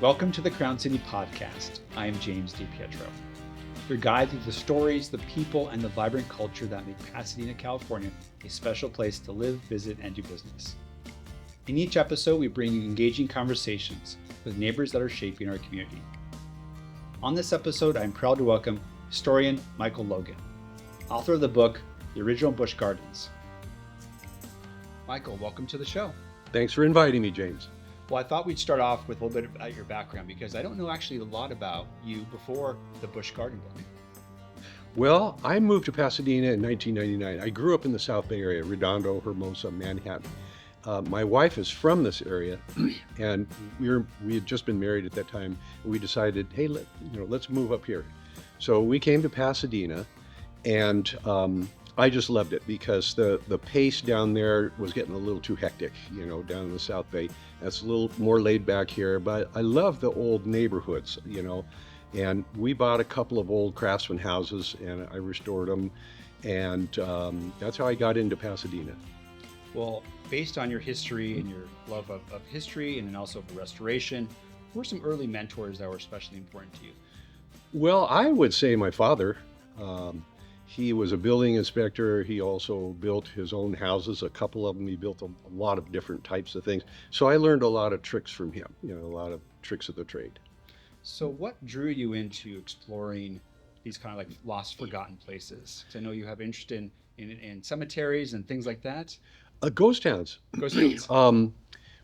Welcome to the Crown City Podcast. I am James De Pietro, your guide through the stories, the people, and the vibrant culture that make Pasadena, California a special place to live, visit, and do business. In each episode, we bring you engaging conversations with neighbors that are shaping our community. On this episode, I'm proud to welcome historian Michael Logan, author of the book, The Original Busch Gardens. Michael, welcome to the show. Thanks for inviting me, James. Well, I thought we'd start off with a little bit about your background because I don't know actually a lot about you before the Busch Garden book. Well, I moved to Pasadena in 1999. I grew up in the South Bay area, Redondo, Hermosa, Manhattan. My wife is from this area, and we had just been married at that time. And we decided, hey, let's move up here. So we came to Pasadena, and I just loved it because the pace down there was getting a little too hectic, down in the South Bay. That's a little more laid back here, but I love the old neighborhoods, and we bought a couple of old craftsman houses and I restored them, and that's how I got into Pasadena. Well, based on your history and your love of history and then also of restoration, who were some early mentors that were especially important to you? Well, I would say my father. He was a building inspector. He also built his own houses, a couple of them. He built a lot of different types of things. So I learned a lot of tricks from him, a lot of tricks of the trade. So what drew you into exploring these kind of like lost, forgotten places? 'Cause I know you have interest in cemeteries and things like that. Ghost towns. Ghost towns.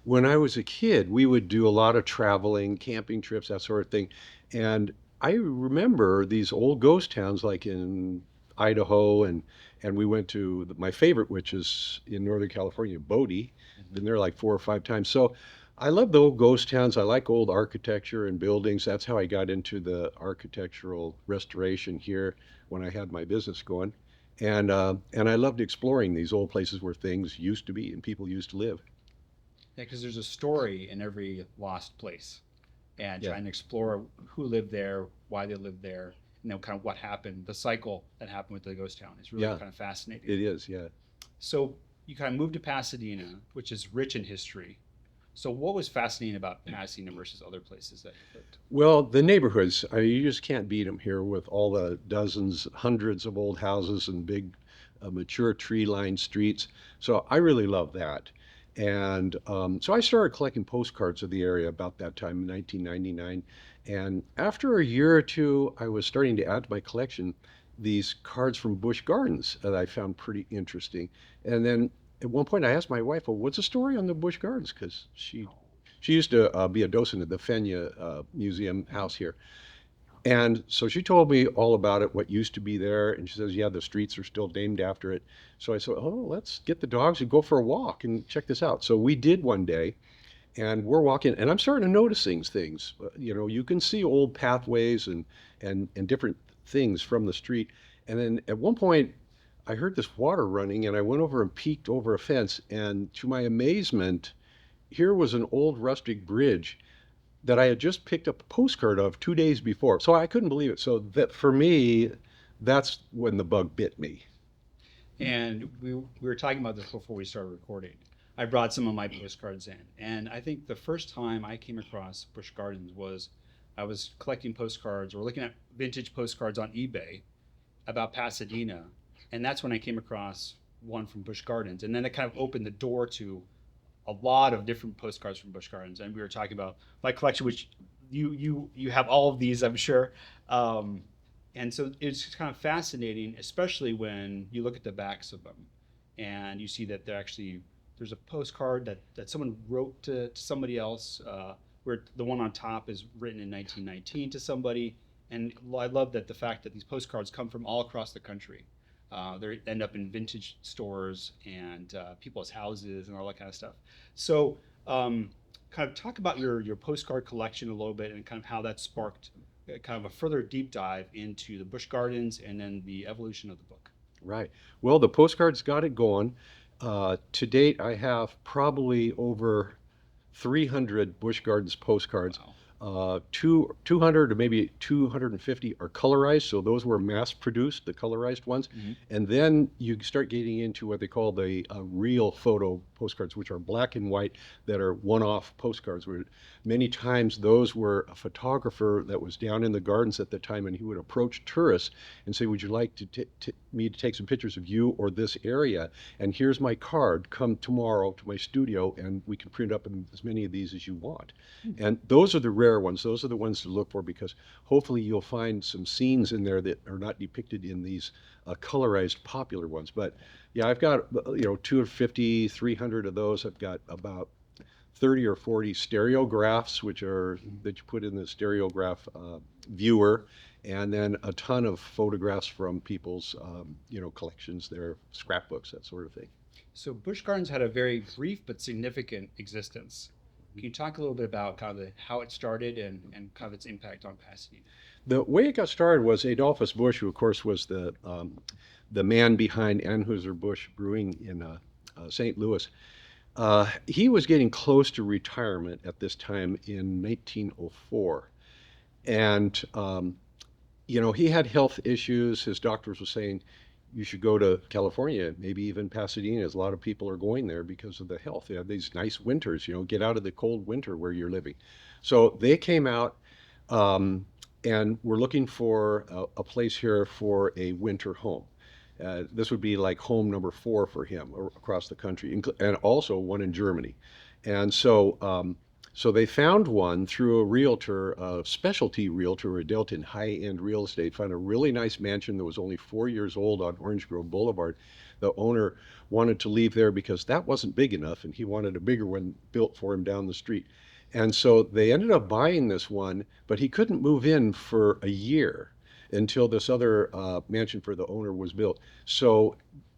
When I was a kid, we would do a lot of traveling, camping trips, that sort of thing. And I remember these old ghost towns like in Idaho, and we went to my favorite, which is in Northern California, Bodie. Been there like 4 or 5 times. So I love the old ghost towns. I like old architecture and buildings. That's how I got into the architectural restoration here when I had my business going. And I loved exploring these old places where things used to be and people used to live. Yeah, because there's a story in every lost place, and Yeah. trying to explore who lived there, why they lived there, kind of what happened, the cycle that happened with the ghost town is really kind of fascinating. It is, yeah. So you kind of moved to Pasadena, which is rich in history. So what was fascinating about Pasadena versus other places that you lived? Well, the neighborhoods, you just can't beat them here with all the dozens, hundreds of old houses and big, mature tree-lined streets. So I really love that. And so I started collecting postcards of the area about that time in 1999. And after a year or two, I was starting to add to my collection these cards from Busch Gardens that I found pretty interesting. And then at one point I asked my wife, well, what's the story on the Busch Gardens? Because she used to be a docent at the Fenya Museum house here. And so she told me all about it, what used to be there. And she says, yeah, the streets are still named after it. So I said, oh, let's get the dogs and go for a walk and check this out. So we did one day, and we're walking, and I'm starting to notice things. You can see old pathways and different things from the street. And then at one point, I heard this water running, and I went over and peeked over a fence. And to my amazement, here was an old rustic bridge that I had just picked up a postcard of 2 days before. So I couldn't believe it. So that for me, that's when the bug bit me. And we were talking about this before we started recording. I brought some of my postcards in. And I think the first time I came across Busch Gardens was I was collecting postcards or looking at vintage postcards on eBay about Pasadena. And that's when I came across one from Busch Gardens. And then it kind of opened the door to a lot of different postcards from Busch Gardens. And we were talking about my collection, which you have all of these, I'm sure. And so it's kind of fascinating, especially when you look at the backs of them and you see that there's a postcard that someone wrote to somebody else, where the one on top is written in 1919 to somebody. And I love that the fact that these postcards come from all across the country. They end up in vintage stores and people's houses and all that kind of stuff. So kind of talk about your postcard collection a little bit and kind of how that sparked kind of a further deep dive into the Busch Gardens and then the evolution of the book. Right. Well, the postcards got it going. To date, I have probably over 300 Busch Gardens postcards. 200 or maybe 250 are colorized, so those were mass produced, the colorized ones. Hmm. And then you start getting into what they call the real photo postcards, which are black and white that are one-off postcards. Where many times those were a photographer that was down in the gardens at the time, and he would approach tourists and say, "Would you like me to take some pictures of you or this area? And here's my card. Come tomorrow to my studio, and we can print up as many of these as you want." And those are the rare ones. Those are the ones to look for, because hopefully you'll find some scenes in there that are not depicted in these colorized popular ones. But yeah, I've got 250, 300 of those. I've got about 30 or 40 stereographs, which are that you put in the stereograph viewer, and then a ton of photographs from people's collections, their scrapbooks, that sort of thing. So Busch Gardens had a very brief but significant existence. Can you talk a little bit about kind of how it started and kind of its impact on Pasadena? The way it got started was Adolphus Busch, who of course was the man behind Anheuser-Busch Brewing in St. Louis. He was getting close to retirement at this time in 1904, and he had health issues. His doctors were saying, "You should go to California, maybe even Pasadena, as a lot of people are going there because of the health. They have these nice winters, get out of the cold winter where you're living." So they came out and were looking for a place here for a winter home. This would be like home number 4 for him across the country, and also one in Germany. And so they found one through a realtor, a specialty realtor who dealt in high-end real estate, found a really nice mansion that was only 4 years old on Orange Grove Boulevard. The owner wanted to leave there because that wasn't big enough, and he wanted a bigger one built for him down the street. And so they ended up buying this one, but he couldn't move in for a year until this other mansion for the owner was built. So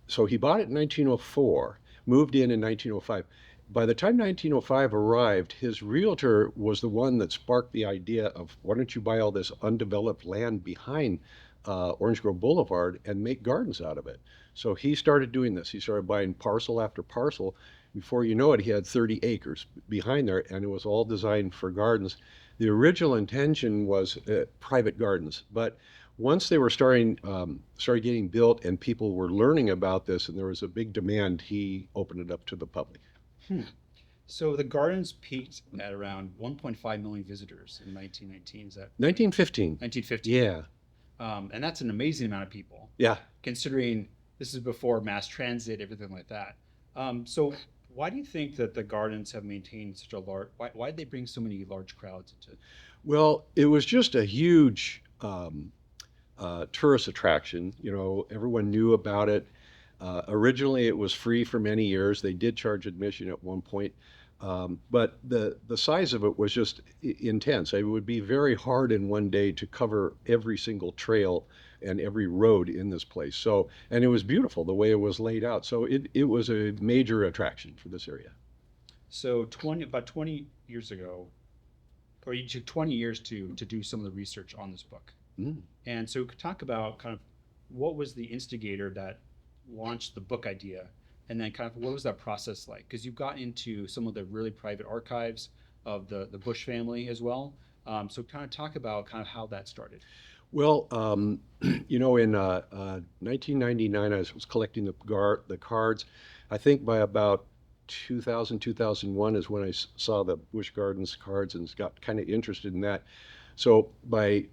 he bought it in 1904, moved in 1905. By the time 1905 arrived, his realtor was the one that sparked the idea of, why don't you buy all this undeveloped land behind Orange Grove Boulevard and make gardens out of it? So he started doing this. He started buying parcel after parcel. Before you know it, he had 30 acres behind there, and it was all designed for gardens. The original intention was private gardens, but once they were started getting built and people were learning about this and there was a big demand, he opened it up to the public. So the gardens peaked at around 1.5 million visitors in 1919. Is that 1915. 1915? Yeah. And that's an amazing amount of people. Yeah. Considering this is before mass transit, everything like that. So why do you think that the gardens have maintained such a large? Why did they bring so many large crowds into? Well, it was just a huge tourist attraction. Everyone knew about it. Originally, it was free for many years. They did charge admission at one point, but the size of it was just intense. It would be very hard in one day to cover every single trail and every road in this place. So, and it was beautiful the way it was laid out. So it was a major attraction for this area. So about 20 years ago, or you took 20 years to do some of the research on this book. Mm. And so we could talk about kind of what was the instigator that launched the book idea, and then kind of what was that process like? Because you've got into some of the really private archives of the Busch family as well. So kind of talk about kind of how that started. Well, in 1999, I was collecting the cards. I think by about 2000, 2001 is when I saw the Busch Gardens cards and got kind of interested in that. So by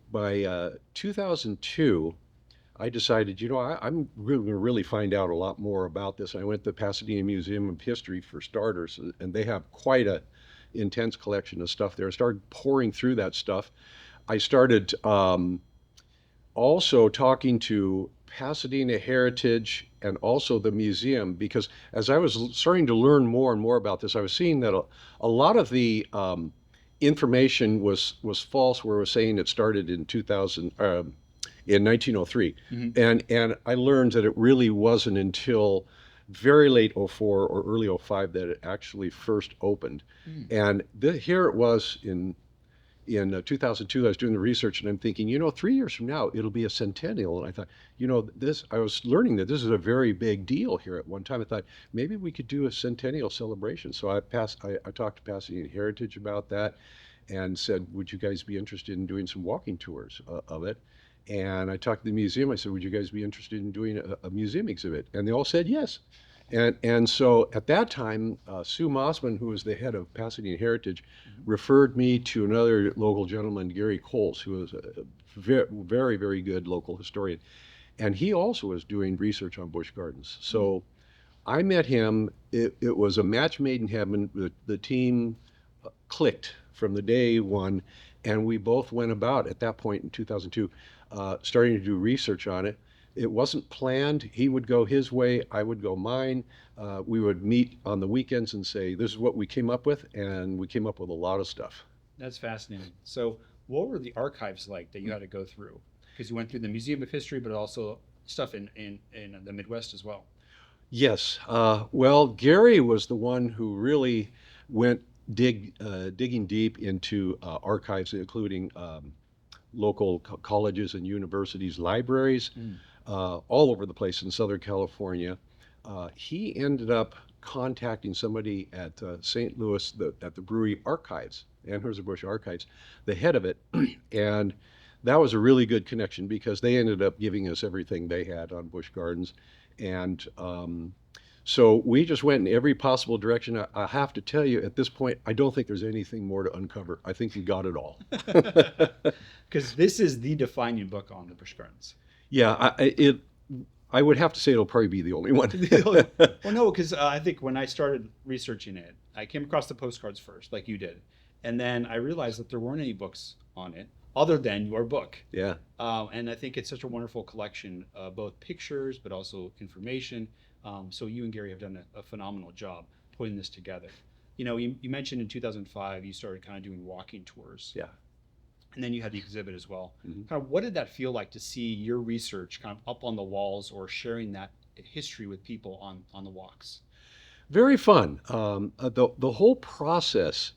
2002, I decided, I'm going to really find out a lot more about this. I went to the Pasadena Museum of History for starters, and they have quite a intense collection of stuff there. I started pouring through that stuff. I started also talking to Pasadena Heritage and also the museum, because as I was starting to learn more and more about this, I was seeing that a lot of the information was false, where it was saying it started in 2000. In 1903. Mm-hmm. And I learned that it really wasn't until very late 04 or early 05 that it actually first opened. And here it was in 2002. I was doing the research, and I'm thinking, 3 years from now, it'll be a centennial. And I thought, I was learning that this is a very big deal here at one time. I thought maybe we could do a centennial celebration. So I talked to Pasadena Heritage about that. and said, would you guys be interested in doing some walking tours of it? And I talked to the museum. I said, would you guys be interested in doing a museum exhibit? And they all said yes. And so at that time, Sue Mossman, who was the head of Pasadena Heritage, referred me to another local gentleman, Gary Coles, who was a very, very good local historian. And he also was doing research on Busch Gardens. So I met him. It was a match made in heaven. The team clicked from the day one, and we both went about at that point in 2002, starting to do research on it. It wasn't planned. He would go his way, I would go mine. We would meet on the weekends and say, this is what we came up with, and we came up with a lot of stuff. That's fascinating. So what were the archives like that you had to go through? Because you went through the Museum of History, but also stuff in the Midwest as well. Yes. Well, Gary was the one who really went digging deep into archives, including local colleges and universities, libraries, all over the place in Southern California. He ended up contacting somebody at St. Louis at the Brewery Archives, Anheuser-Busch Archives, the head of it, and that was a really good connection because they ended up giving us everything they had on Busch Gardens. And so we just went in every possible direction. I have to tell you, at this point, I don't think there's anything more to uncover. I think we got it all. Because this is the defining book on the Busch Gardens. Yeah, I would have to say it'll probably be the only one. Well, no, because I think when I started researching it, I came across the postcards first, like you did. And then I realized that there weren't any books on it other than your book. Yeah. And I think it's such a wonderful collection of both pictures, but also information. So you and Gary have done a phenomenal job putting this together. You know, you mentioned in 2005, you started kind of doing walking tours. Yeah. And then you had the exhibit as well. Kind of what did that feel like to see your research kind of up on the walls or sharing that history with people on the walks? Very fun. The whole process,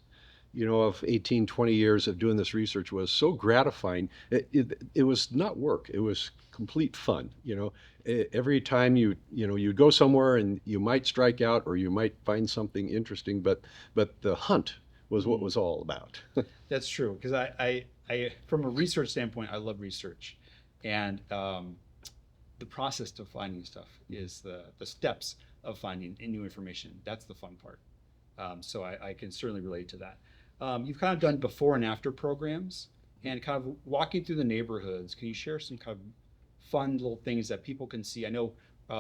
you know, of 18, 20 years of doing this research was so gratifying. It was not work. It was complete fun. You know, every time you'd go somewhere and you might strike out or you might find something interesting, but the hunt was what was all about. That's true. Because I from a research standpoint, I love research. And the process to finding stuff is the steps of finding new information. That's the fun part. So I can certainly relate to that. You've kind of done before and after programs and kind of walking through the neighborhoods. Can you share some kind of fun little things that people can see? I know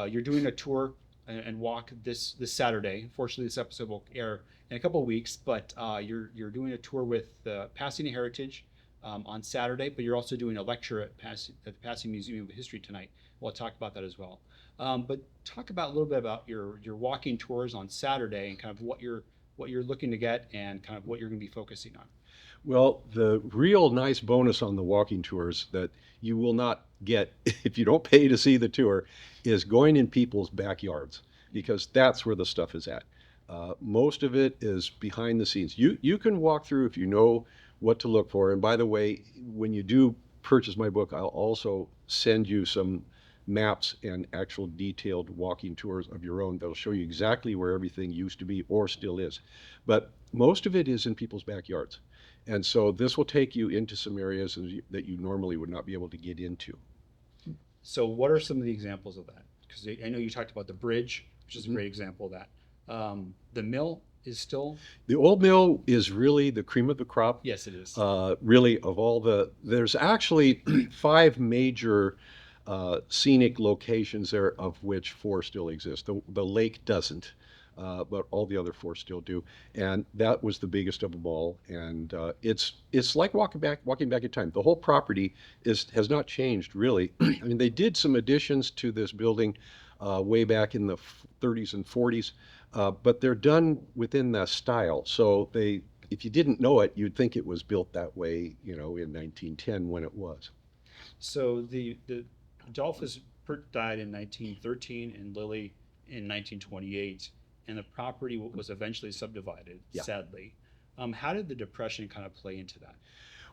you're doing a tour and walk this Saturday. Unfortunately, this episode will air in a couple of weeks, but you're doing a tour with Pasadena Heritage on Saturday, but you're also doing a lecture at the Pasadena Museum of History tonight. We'll talk about that as well. But talk about a little bit about your walking tours on Saturday and kind of what you're looking to get and kind of what you're going to be focusing on. Well, the real nice bonus on the walking tours that you will not get if you don't pay to see the tour is going in people's backyards, because that's where the stuff is at. Most of it is behind the scenes. You can walk through if you know what to look for. And by the way, when you do purchase my book, I'll also send you some maps and actual detailed walking tours of your own that'll show you exactly where everything used to be or still is. But most of it is in people's backyards. And so this will take you into some areas that you normally would not be able to get into. So what are some of the examples of that? Because I know you talked about the bridge, which is a great example of that. The mill is still? The old mill is really the cream of the crop. Yes, it is. Really, of all there's actually 5 major scenic locations there, of which 4 still exist. The lake doesn't, but all the other 4 still do. And that was the biggest of them all. And it's like walking back in time. The whole property has not changed really. I mean, they did some additions to this building way back in the 30s and 40s, but they're done within that style. So if you didn't know it, you'd think it was built that way, you know, in 1910 when it was. So the Adolphus died in 1913 and Lily in 1928, and the property was eventually subdivided, Yeah. sadly. How did the Depression kind of play into that?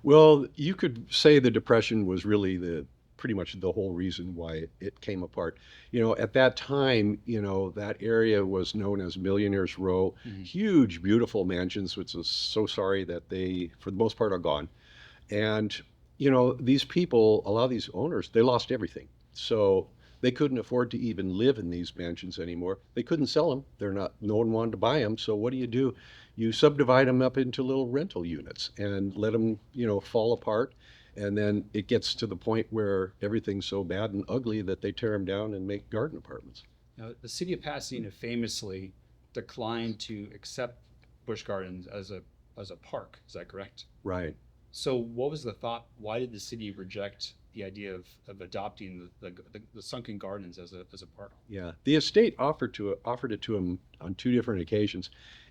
Well, you could say the Depression was really the pretty much the whole reason why it came apart. You know, at that time, you know, that area was known as Millionaires Row. Hmm. Huge, beautiful mansions, which is so sorry that they, for the most part, are gone. And, you know, these people, a lot of these owners, they lost everything. So they couldn't afford to even live in these mansions anymore. They couldn't sell them. They're not, no one wanted to buy them. So what do? You subdivide them up into little rental units and let them, you know, fall apart. And then it gets to the point where everything's so bad and ugly that they tear them down and make garden apartments. Now, the city of Pasadena famously declined to accept Busch Gardens as a park. Is that correct? Right. So, what was the thought? Why did the city reject the idea of adopting the sunken gardens as a park? Yeah. The estate offered it to them on two different occasions,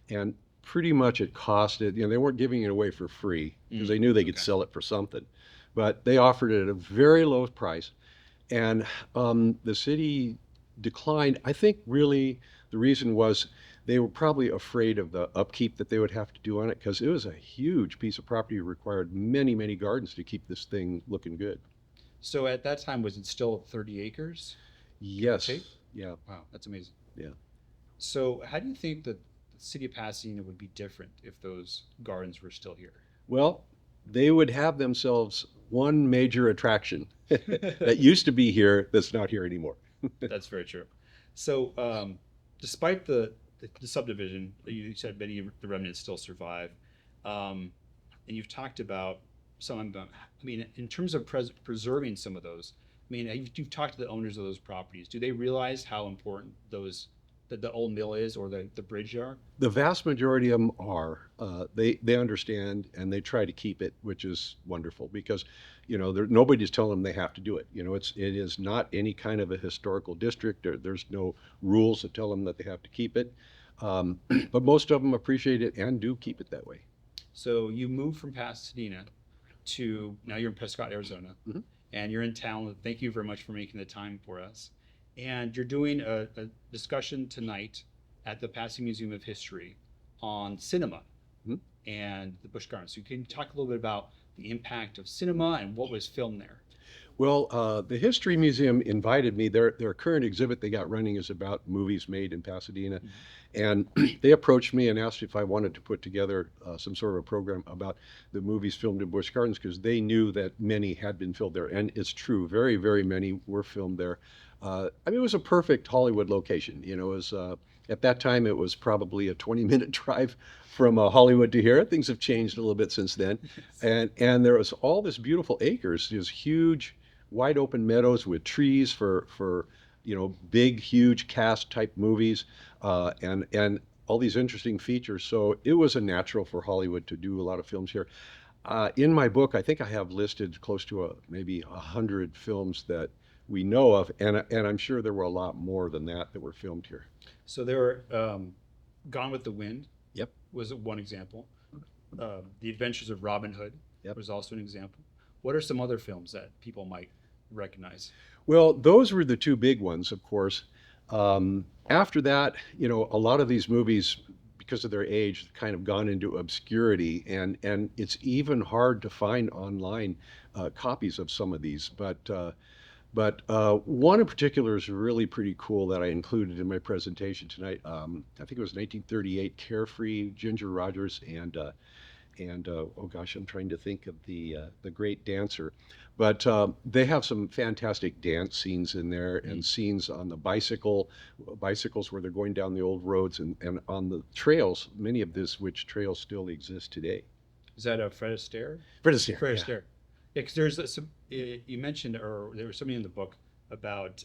and pretty much it costed, you know, they weren't giving it away for free because they knew they could Okay. sell it for something. But they offered it at a very low price, and the city declined. I think really the reason was they were probably afraid of the upkeep that they would have to do on it because it was a huge piece of property, required many, many gardens to keep this thing looking good. So, at that time, was it still 30 acres? Give or Yes. take? Yeah. Wow, that's amazing. Yeah. So, how do you think that the city of Pasadena would be different if those gardens were still here? Well, they would have themselves one major attraction that used to be here that's not here anymore. That's very true. So, despite the subdivision, you said many of the remnants still survive, and you've talked about some of them. I mean, in terms of preserving some of those, I mean, you've talked to the owners of those properties. Do they realize how important those that the old mill is or the bridge are? The vast majority of them are. They understand and they try to keep it, which is wonderful because, you know, nobody's telling them they have to do it. You know, it is not any kind of a historical district. There's no rules that tell them that they have to keep it. But most of them appreciate it and do keep it that way. So you moved from Pasadena to now you're in Prescott, Arizona, Mhm. and you're in town. Thank you very much for making the time for us. And you're doing a discussion tonight at the Pasadena Museum of History on cinema Mhm. and the Busch Gardens. So can you talk a little bit about the impact of cinema and what was filmed there? Well, the History Museum invited me. Their current exhibit they got running is about movies made in Pasadena. Mhm. And they approached me and asked if I wanted to put together some sort of a program about the movies filmed in Busch Gardens because they knew that many had been filmed there. And it's true, very, very many were filmed there. I mean, it was a perfect Hollywood location. You know, it was, at that time, it was probably a 20-minute drive from Hollywood to here. Things have changed a little bit since then. And there was all this beautiful acres, these huge, wide open meadows with trees for you know, big, huge cast type movies, and all these interesting features. So it was a natural for Hollywood to do a lot of films here. In my book, I think I have listed close to maybe 100 films that we know of, and I'm sure there were a lot more than that were filmed here. So there were Gone with the Wind Yep, was one example. The Adventures of Robin Hood yep. was also an example. What are some other films that people might recognize? Well, those were the two big ones, of course. After that, you know, a lot of these movies, because of their age, kind of gone into obscurity, and it's even hard to find online copies of some of these. But one in particular is really pretty cool that I included in my presentation tonight. I think it was 1938, Carefree, Ginger Rogers, and oh gosh, I'm trying to think of the great dancer, but they have some fantastic dance scenes in there and scenes on the bicycles where they're going down the old roads and on the trails, many of this which trails still exist today. Is that a Fred Astaire? Fred Astaire, Fred yeah. Astaire. Yeah, because there's some you mentioned, or there was something in the book about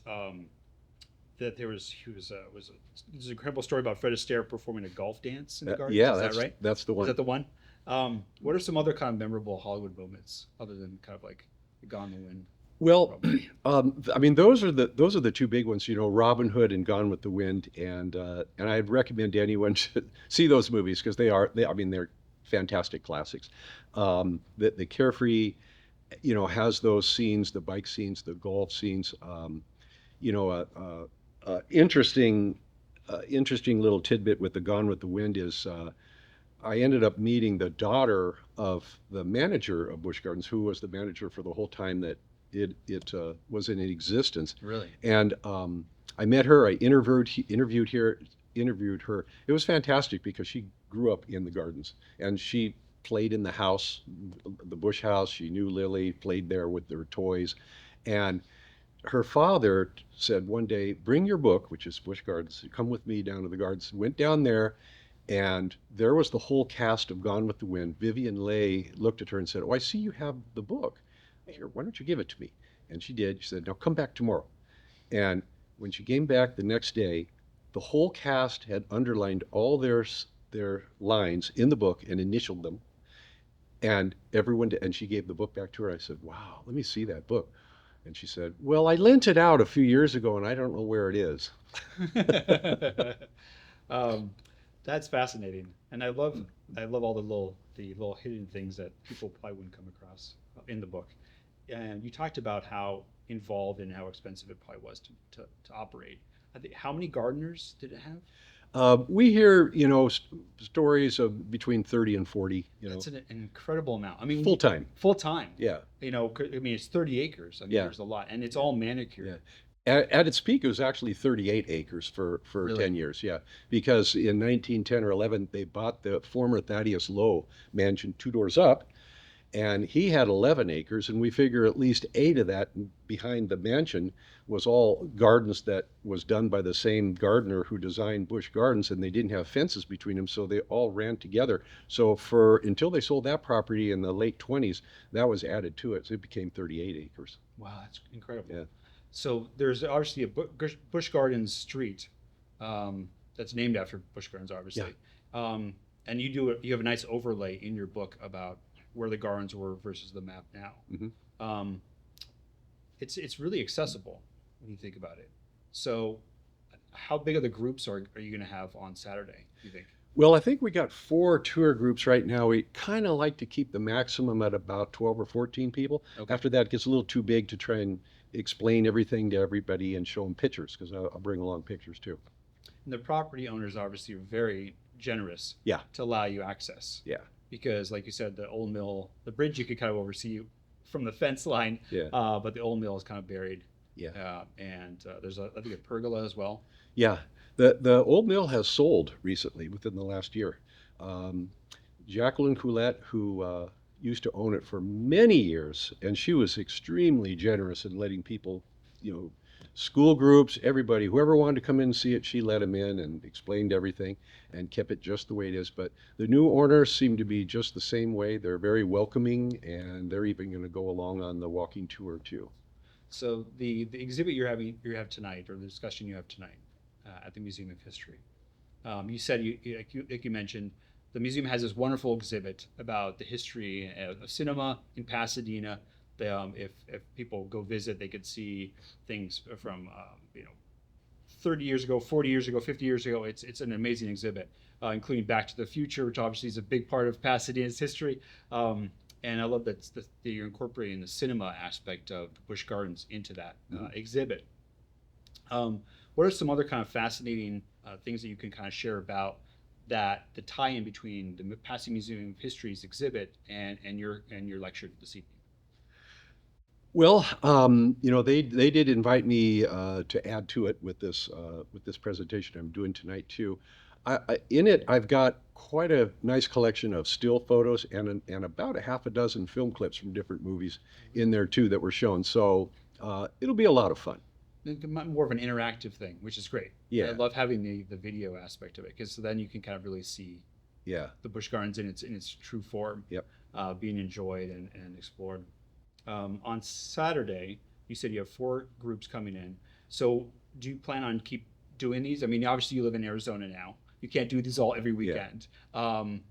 that there was there's an incredible story about Fred Astaire performing a golf dance in the gardens. Yeah, Is that right? that's the Is one. that the one? What are some other kind of memorable Hollywood moments other than kind of like Gone in the Wind? Well, I mean, those are the two big ones. You know, Robin Hood and Gone with the Wind, and I'd recommend anyone to see those movies because I mean, they're fantastic classics. The Carefree, you know, has those scenes, the bike scenes, the golf scenes. You know, interesting little tidbit with the Gone with the Wind is. I ended up meeting the daughter of the manager of Busch Gardens, who was the manager for the whole time that it was in existence. Really? And I met her. I interviewed her. It was fantastic because she grew up in the gardens and she played in the house, the Bush house. She knew Lily, played there with their toys, and her father said one day, "Bring your book, which is Busch Gardens. Come with me down to the gardens." Went down there, and there was the whole cast of Gone with the Wind. Vivian Leigh looked at her and said, "Oh, I see you have the book. Here, why don't you give it to me?" And she did. She said, "Now come back tomorrow." And when she came back the next day, the whole cast had underlined all their lines in the book and initialed them. And everyone did, and she gave the book back to her. I said, "Wow, let me see that book." And she said, "Well, I lent it out a few years ago and I don't know where it is." um, that's fascinating, and I love all the little hidden things that people probably wouldn't come across in the book. And you talked about how involved and how expensive it probably was to operate. I think, how many gardeners did it have? We hear, stories of between 30 and 40, That's an incredible amount. I mean, full time. full time. Yeah. I mean, it's 30 acres. I mean, Yeah. there's a lot, and it's all manicured. Yeah. At its peak, it was actually 38 acres for Really? 10 years. Yeah. Because in 1910 or 11, they bought the former Thaddeus Lowe mansion 2 doors up, and he had 11 acres, and we figure at least 8 of that behind the mansion was all gardens that was done by the same gardener who designed Busch Gardens, and they didn't have fences between them, so they all ran together. So for until they sold that property in the late 20s, that was added to it, so it became 38 acres. Wow, that's incredible. Yeah. So there's obviously a Busch Gardens street that's named after Busch Gardens, obviously. And you have a nice overlay in your book about where the gardens were versus the map now. Hmm. It's really accessible when you think about it. So, how big of the groups are you going to have on Saturday, do you think? Well, I think we got 4 tour groups right now. We kind of like to keep the maximum at about 12 or 14 people. Okay. After that, it gets a little too big to try and explain everything to everybody and show them pictures, because I'll bring along pictures too. And the property owners obviously are very generous Yeah. to allow you access. Yeah. Because, like you said, the old mill, the bridge you could kind of oversee from the fence line, Yeah. but the old mill is kind of buried. Yeah. And there's I think a pergola as well. Yeah. The old mill has sold recently within the last year. Jacqueline Coulette, who used to own it for many years, and she was extremely generous in letting people, school groups, everybody, whoever wanted to come in and see it, she let them in and explained everything and kept it just the way it is. But the new owners seem to be just the same way. They're very welcoming, and they're even going to go along on the walking tour too. So the exhibit you have tonight, or the discussion you have tonight at the Museum of History, you said like you mentioned, the museum has this wonderful exhibit about the history of cinema in Pasadena. If people go visit, they could see things from 30 years ago, 40 years ago, 50 years ago. It's an amazing exhibit, including Back to the Future, which obviously is a big part of Pasadena's history. And I love that you're incorporating the cinema aspect of Busch Gardens into that exhibit. What are some other kind of fascinating things that you can kind of share about the tie-in between the Pasadena Museum of History's exhibit and your lecture this evening? Well, they did invite me to add to it with this presentation I'm doing tonight too. In it, I've got quite a nice collection of still photos and about a half a dozen film clips from different movies in there too that were shown. So it'll be a lot of fun. More of an interactive thing, which is great. Yeah. I love having the video aspect of it, because then you can kind of really see the Busch Gardens in its true form, Yep. being enjoyed and explored. On Saturday, you said you have 4 groups coming in. So do you plan on keep doing these? I mean, obviously you live in Arizona now. You can't do these all every weekend. Do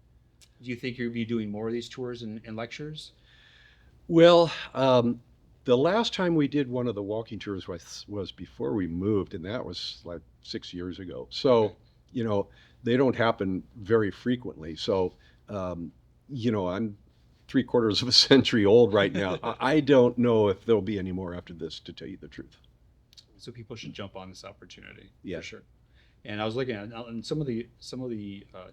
you think you'll be doing more of these tours and lectures? Well, the last time we did one of the walking tours was before we moved, and that was like 6 years ago. So, they don't happen very frequently. So, I'm 3/4 of a century old right now. I don't know if there'll be any more after this, to tell you the truth. So people should jump on this opportunity, Yeah. for sure. And I was looking at, and some of the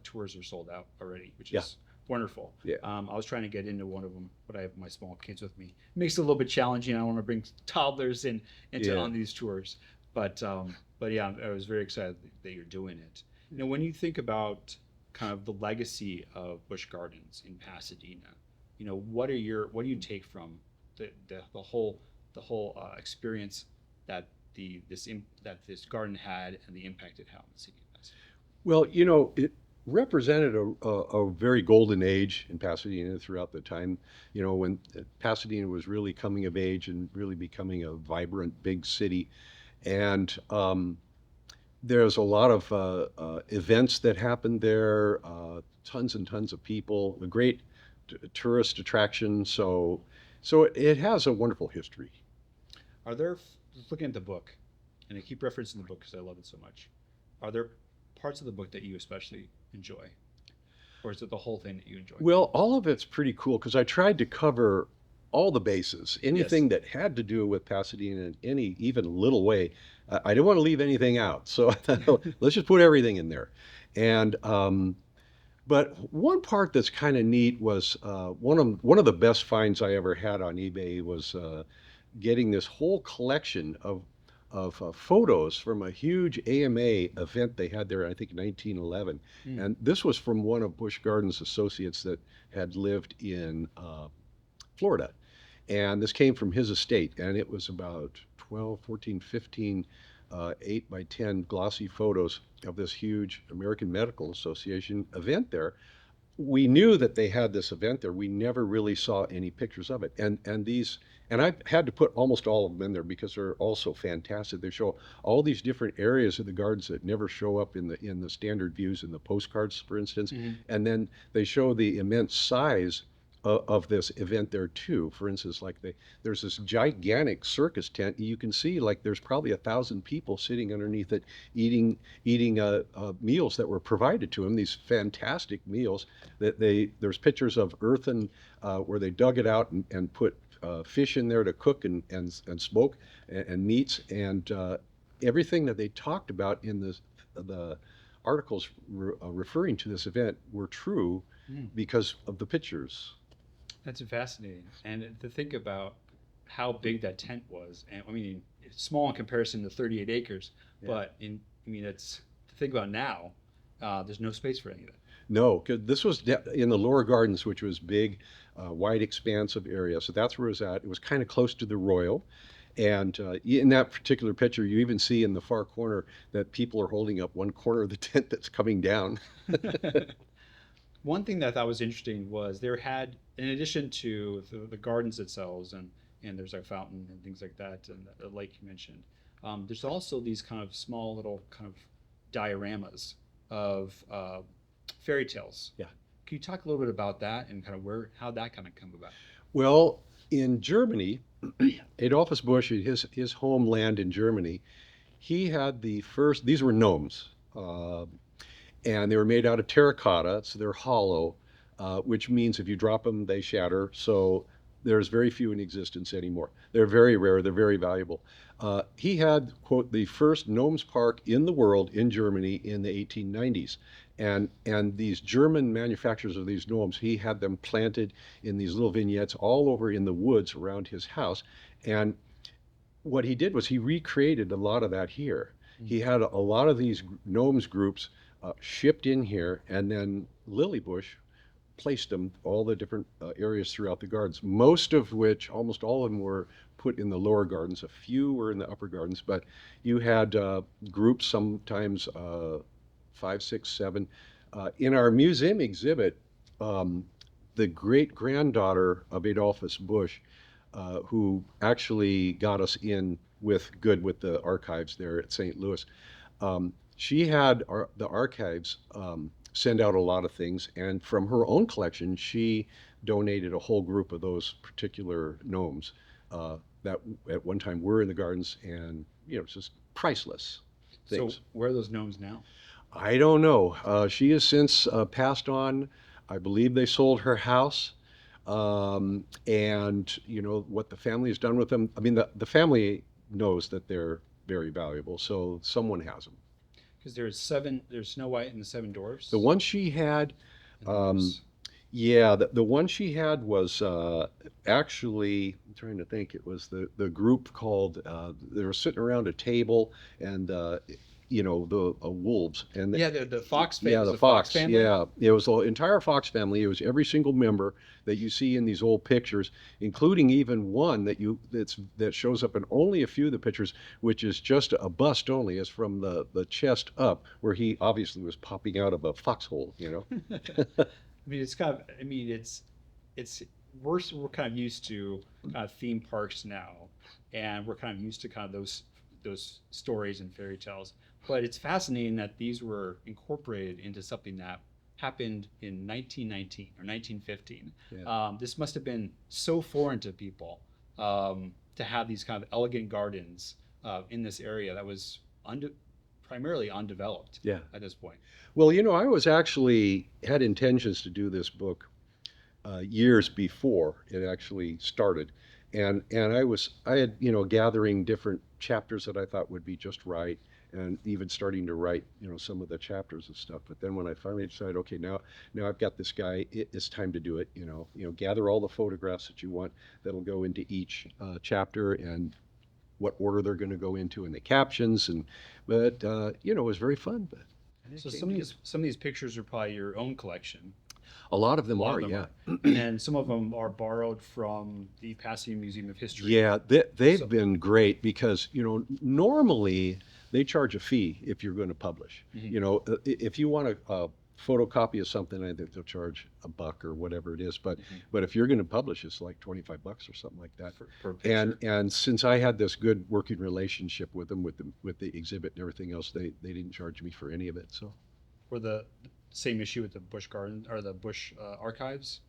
tours are sold out already, which Yeah. is wonderful. Yeah. I was trying to get into one of them, but I have my small kids with me. It makes it a little bit challenging. I don't want to bring toddlers into Yeah. on these tours, but yeah, I was very excited that you're doing it. When you think about kind of the legacy of Busch Gardens in Pasadena, what do you take from the whole experience that that this garden had and the impact it had on the city of Pasadena? Well, it represented a very golden age in Pasadena throughout the time, when Pasadena was really coming of age and really becoming a vibrant big city. And there's a lot of events that happened there, tons and tons of people, a great tourist attraction. So it has a wonderful history. Are there, looking at the book, and I keep referencing the book because I love it so much, are there parts of the book that you especially enjoy? Or is it the whole thing that you enjoy? Well, all of it's pretty cool because I tried to cover all the bases, anything that had to do with Pasadena in any even little way. I didn't want to leave anything out, so I thought, let's just put everything in there. And but one part that's kind of neat was one of the best finds I ever had on eBay was getting this whole collection of photos from a huge AMA event they had there, I think, in 1911. And this was from one of Busch Gardens' associates that had lived in Florida. And this came from his estate, and it was about 12, 14, 15 8 by 10 glossy photos of this huge American Medical Association event there. We knew that they had this event there. We never really saw any pictures of it. And I had to put almost all of them in there because they're all so fantastic. They show all these different areas of the gardens that never show up in the standard views in the postcards, for instance. And then they show the immense size of this event there too. For instance, like there's this gigantic circus tent. You can see like there's probably 1,000 people sitting underneath it, eating meals that were provided to them. These fantastic meals that there's pictures of earthen where they dug it out and put fish in there to cook and smoke and meats and everything that they talked about in the articles referring to this event were true because of the pictures. That's fascinating. And to think about how big that tent was, and I mean, it's small in comparison to 38 acres, but it's to think about now, there's no space for any of it. No, because this was in the lower gardens, which was big, wide, expansive area. So that's where it was at. It was kind of close to the Royal. And in that particular picture, you even see in the far corner that people are holding up one corner of the tent that's coming down. One thing that I thought was interesting was there had, in addition to the gardens themselves, and there's a fountain and things like that, and the lake you mentioned, there's also these kind of small little kind of dioramas of fairy tales. Yeah. Can you talk a little bit about that and kind of how that kind of come about? Well, in Germany, Adolphus Busch, his homeland in Germany, he had the first, these were gnomes. And they were made out of terracotta, so they're hollow, which means if you drop them, they shatter. So there's very few in existence anymore. They're very rare. They're very valuable. He had, quote, the first gnomes park in the world in Germany in the 1890s. And these German manufacturers of these gnomes, he had them planted in these little vignettes all over in the woods around his house. And what he did was he recreated a lot of that here. He had a lot of these gnomes groups shipped in here, and then Lily Busch placed them all the different areas throughout the gardens, most of which, almost all of them were put in the lower gardens. A few were in the upper gardens, but you had groups, sometimes 5, 6, 7. In our museum exhibit, the great-granddaughter of Adolphus Busch, who actually got us in with the archives there at St. Louis, she had the archives send out a lot of things, and from her own collection, she donated a whole group of those particular gnomes that at one time were in the gardens, and it's just priceless things. So where are those gnomes now? I don't know. She has since passed on. I believe they sold her house, and what the family has done with them. I mean, the family knows that they're very valuable, so someone has them. Because there's Snow White and the Seven Dwarfs. The one she had, And those- Yeah, the one she had was actually, I'm trying to think, it was the group called, they were sitting around a table and, the wolves. And Yeah, the Fox yeah, was the the Fox fox. family. Yeah, it was the entire Fox family. It was every single member that you see in these old pictures, including even one that shows up in only a few of the pictures, which is just a bust only, is from the chest up, where he obviously was popping out of a foxhole. I mean, it's kind of. I mean, it's we're kind of used to kind of theme parks now, and we're kind of used to kind of those stories and fairy tales. But it's fascinating that these were incorporated into something that happened in 1919 or 1915. Yeah. This must have been so foreign to people to have these kind of elegant gardens in this area that was primarily undeveloped Yeah. at this point. Well, I was actually had intentions to do this book years before it actually started, and I had gathering different chapters that I thought would be just right, and even starting to write some of the chapters and stuff. But then when I finally decided, okay, now I've got this guy, it's time to do it. Gather all the photographs that you want that'll go into each chapter and what order they're going to go into and the captions but it was very fun. But So some of these pictures are probably your own collection. a lot of A them lot are, of them yeah. are. And then some of them are borrowed from the Pasadena Museum of History. Yeah, they've So- been great because, normally they charge a fee if you're going to publish. Mhm. If you want a photocopy of something, I think they'll charge $1 or whatever it is. But if you're going to publish, it's like $25 or something like that. Per picture. And since I had this good working relationship with them, with the exhibit and everything else, they didn't charge me for any of it. So. For the same issue with the Busch Garden or the Busch Archives.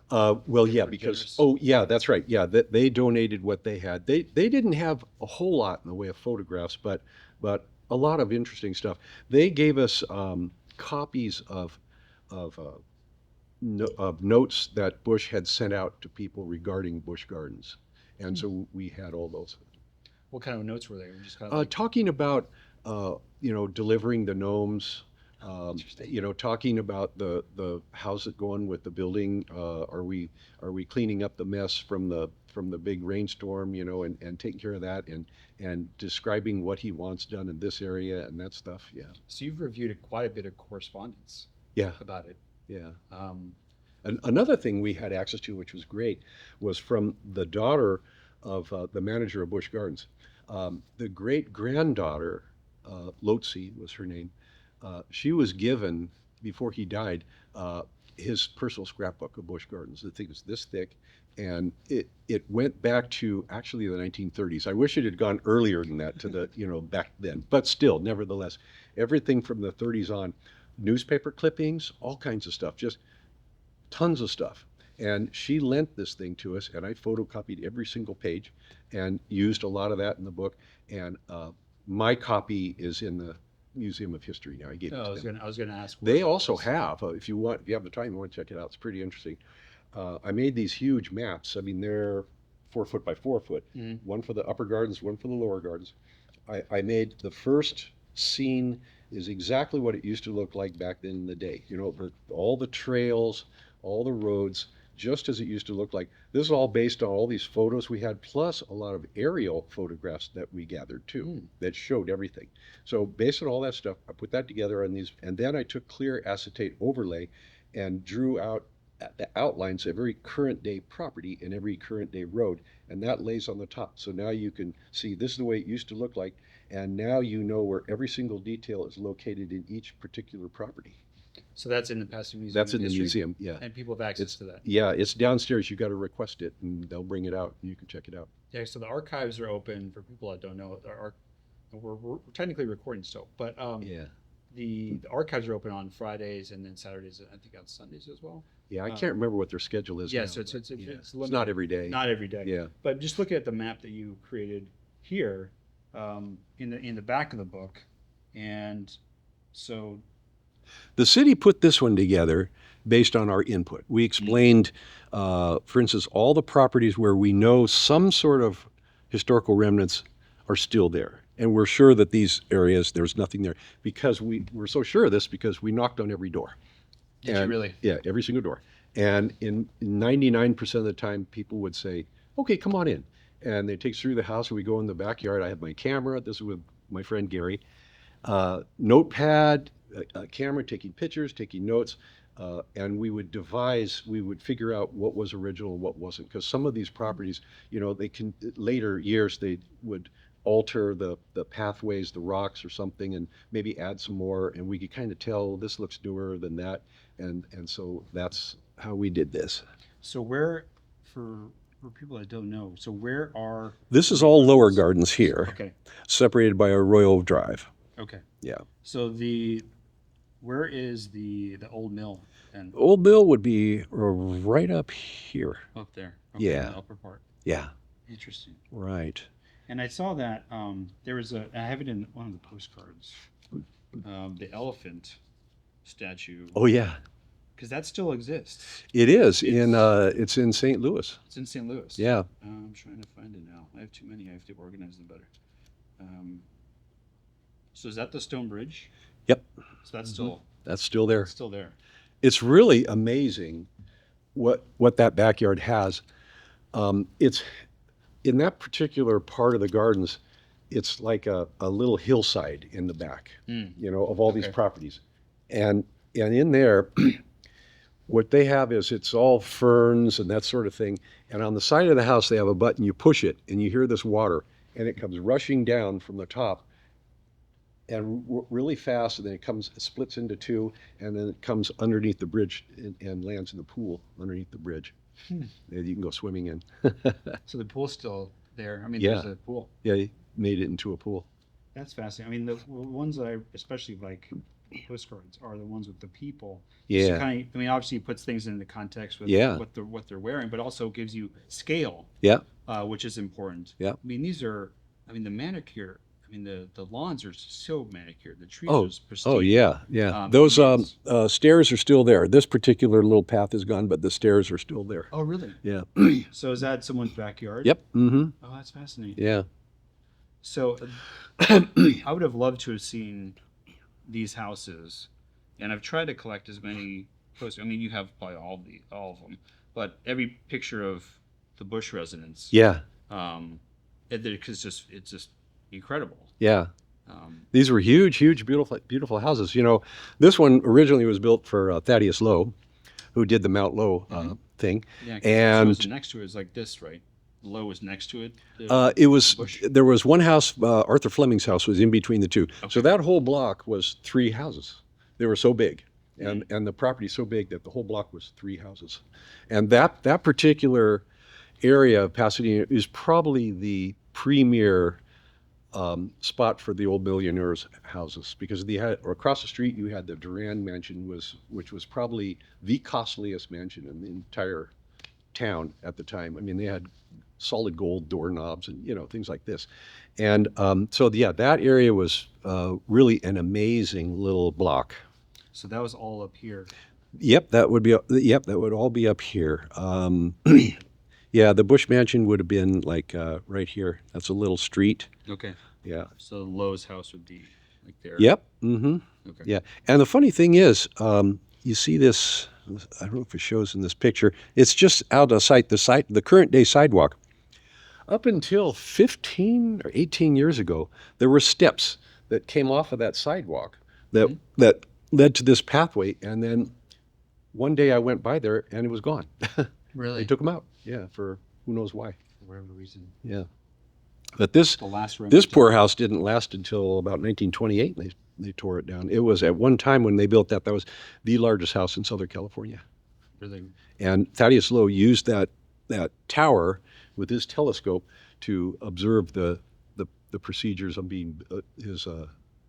Well, yeah, were because, generous. oh, yeah, that's right. Yeah, they donated what they had. They didn't have a whole lot in the way of photographs, but a lot of interesting stuff. They gave us copies of of notes that Bush had sent out to people regarding Busch Gardens, and so we had all those. What kind of notes were they? Just kind of like, Talking about delivering the gnomes. Interesting. Talking about the how's it going with the building? Are we cleaning up the mess from the big rainstorm? And taking care of that and describing what he wants done in this area and that stuff. Yeah, so you've reviewed quite a bit of correspondence yeah, about it. yeah. Um, Another thing we had access to, which was great, was from the daughter of the manager of Busch Gardens. The great granddaughter, Lotzi was her name. She was given, before he died, his personal scrapbook of Busch Gardens. The thing was this thick, and it went back to actually the 1930s. I wish it had gone earlier than that, to the back then, but still, nevertheless, everything from the 30s on, newspaper clippings, all kinds of stuff, just tons of stuff. And she lent this thing to us, and I photocopied every single page and used a lot of that in the book. And my copy is in the Museum of History now. I gave it no, to I was them. gonna ask. where They it also was. have, if you have the time, you want to check it out. It's pretty interesting. I made these huge maps. I mean, they're 4 foot by 4 foot. Mhm. One for the upper gardens, one for the lower gardens. I made the first scene is exactly what it used to look like back then in the day. All the trails, all the roads, just as it used to look like. This is all based on all these photos we had, plus a lot of aerial photographs that we gathered too, Mm. that showed everything. So based on all that stuff, I put that together on these, and then I took clear acetate overlay and drew out the outlines of every current day property and every current day road, and that lays on the top. So now you can see this is the way it used to look like, and now you know where every single detail is located in each particular property. So that's in the Pasadena Museum. That's of in the History, museum, yeah. and people have access It's to that. yeah, it's downstairs. You got to request it, and they'll bring it out, and you can check it out. Yeah. So the archives are open for people that don't know. We're technically recording still, but Yeah, the archives are open on Fridays and then Saturdays, and I think on Sundays as well. yeah. I can't remember what their schedule is Yeah, now, so it's but, it's, yeah. it's, It's not every day. not every day. Yeah, But just looking at the map that you created here, in the back of the book, and so the city put this one together based on our input. We explained, for instance, all the properties where we know some sort of historical remnants are still there. And we're sure that these areas, there's nothing there, because we're so sure of this because we knocked on every door. did you And- really? Yeah, every single door. And in 99% of the time, people would say, okay, come on in. And they take us through the house, and we go in the backyard. I have my camera. This is with my friend Gary. Notepad, a camera, taking pictures, taking notes. And we would figure out what was original and what wasn't. Because some of these properties, they can, later years, they would alter the pathways, the rocks or something, and maybe add some more. And we could kind of tell this looks newer than that. And so that's how we did this. So where, for people that don't know, so where are... This is all lower gardens here, Okay. separated by Arroyo Drive. Okay. Yeah. So where is the old mill then? Old Mill would be right up here. Up there. Okay, Yeah. in the upper part. Yeah. Interesting. Right. And I saw that there was I have it in one of the postcards, the elephant statue, Oh yeah, because that still exists. it is it's in St. Louis. It's in St. Louis. Yeah. I'm trying to find it now. I have too many. I have to organize them better. So is that the stone bridge? Yep. So that's still That's still there. still there. It's really amazing what that backyard has. It's in that particular part of the gardens. It's like a little hillside in the back, of all these Okay. properties, and in there, what they have is it's all ferns and that sort of thing. And on the side of the house, they have a button. You push it, and you hear this water, and it comes rushing down from the top, and really fast. And then it splits into two, and then it comes underneath the bridge and lands in the pool underneath the bridge. And you can go swimming in. So the pool's still there. I mean, Yeah. there's a pool. Yeah, he made it into a pool. That's fascinating. I mean, the ones that I especially like postcards are the ones with the people. Yeah. So kind of, I mean, obviously it puts things into context with Yeah. what they're wearing, but also gives you scale, Yeah. which is important. Yeah. I mean, the manicure. I mean, the lawns are so manicured. The trees Oh, are pristine. oh yeah, yeah. Um, Those yes. stairs are still there. This particular little path is gone, but the stairs are still there. Oh, really? Yeah. So is that someone's backyard? Yep. Mm-hmm. Oh, that's fascinating. Yeah. So I would have loved to have seen these houses, and I've tried to collect as many posters. I mean, you have probably all of them, but every picture of the Busch residence, Yeah. it's just incredible. Yeah. Um, These were huge, huge, beautiful, beautiful houses. This one originally was built for Thaddeus Lowe, who did the Mount Lowe thing. yeah, 'cause And- it was next to it is like this, right? Low was next to it. Busch. There was one house, Arthur Fleming's house was in between the two. Okay. So that whole block was 3 houses. They were so big. And the property so big that the whole block was 3 houses. And that particular area of Pasadena is probably the premier spot for the old millionaires' houses, because across the street you had the Duran mansion, which was probably the costliest mansion in the entire town at the time. I mean, they had solid gold doorknobs and things like this. And that area was really an amazing little block. So that was all up here. Yep, that would all be up here. Yeah, the Busch Mansion would have been like right here. That's a little street. Okay. Yeah. So Lowe's house would be like there. Yep. Mm-hmm. Okay. Yeah. And the funny thing is, you see this. I don't know if it shows in this picture. It's just out of sight. The current day sidewalk. Up until 15 or 18 years ago, there were steps that came off of that sidewalk that led to this pathway. And then one day I went by there and it was gone. Really? They took them out. Yeah, for who knows why. For whatever reason. Yeah. But this The last room. this poor house didn't last until about 1928. And they tore it down. It was at one time when they built that was the largest house in Southern California. Really. And Thaddeus Lowe used that tower with his telescope to observe the procedures of his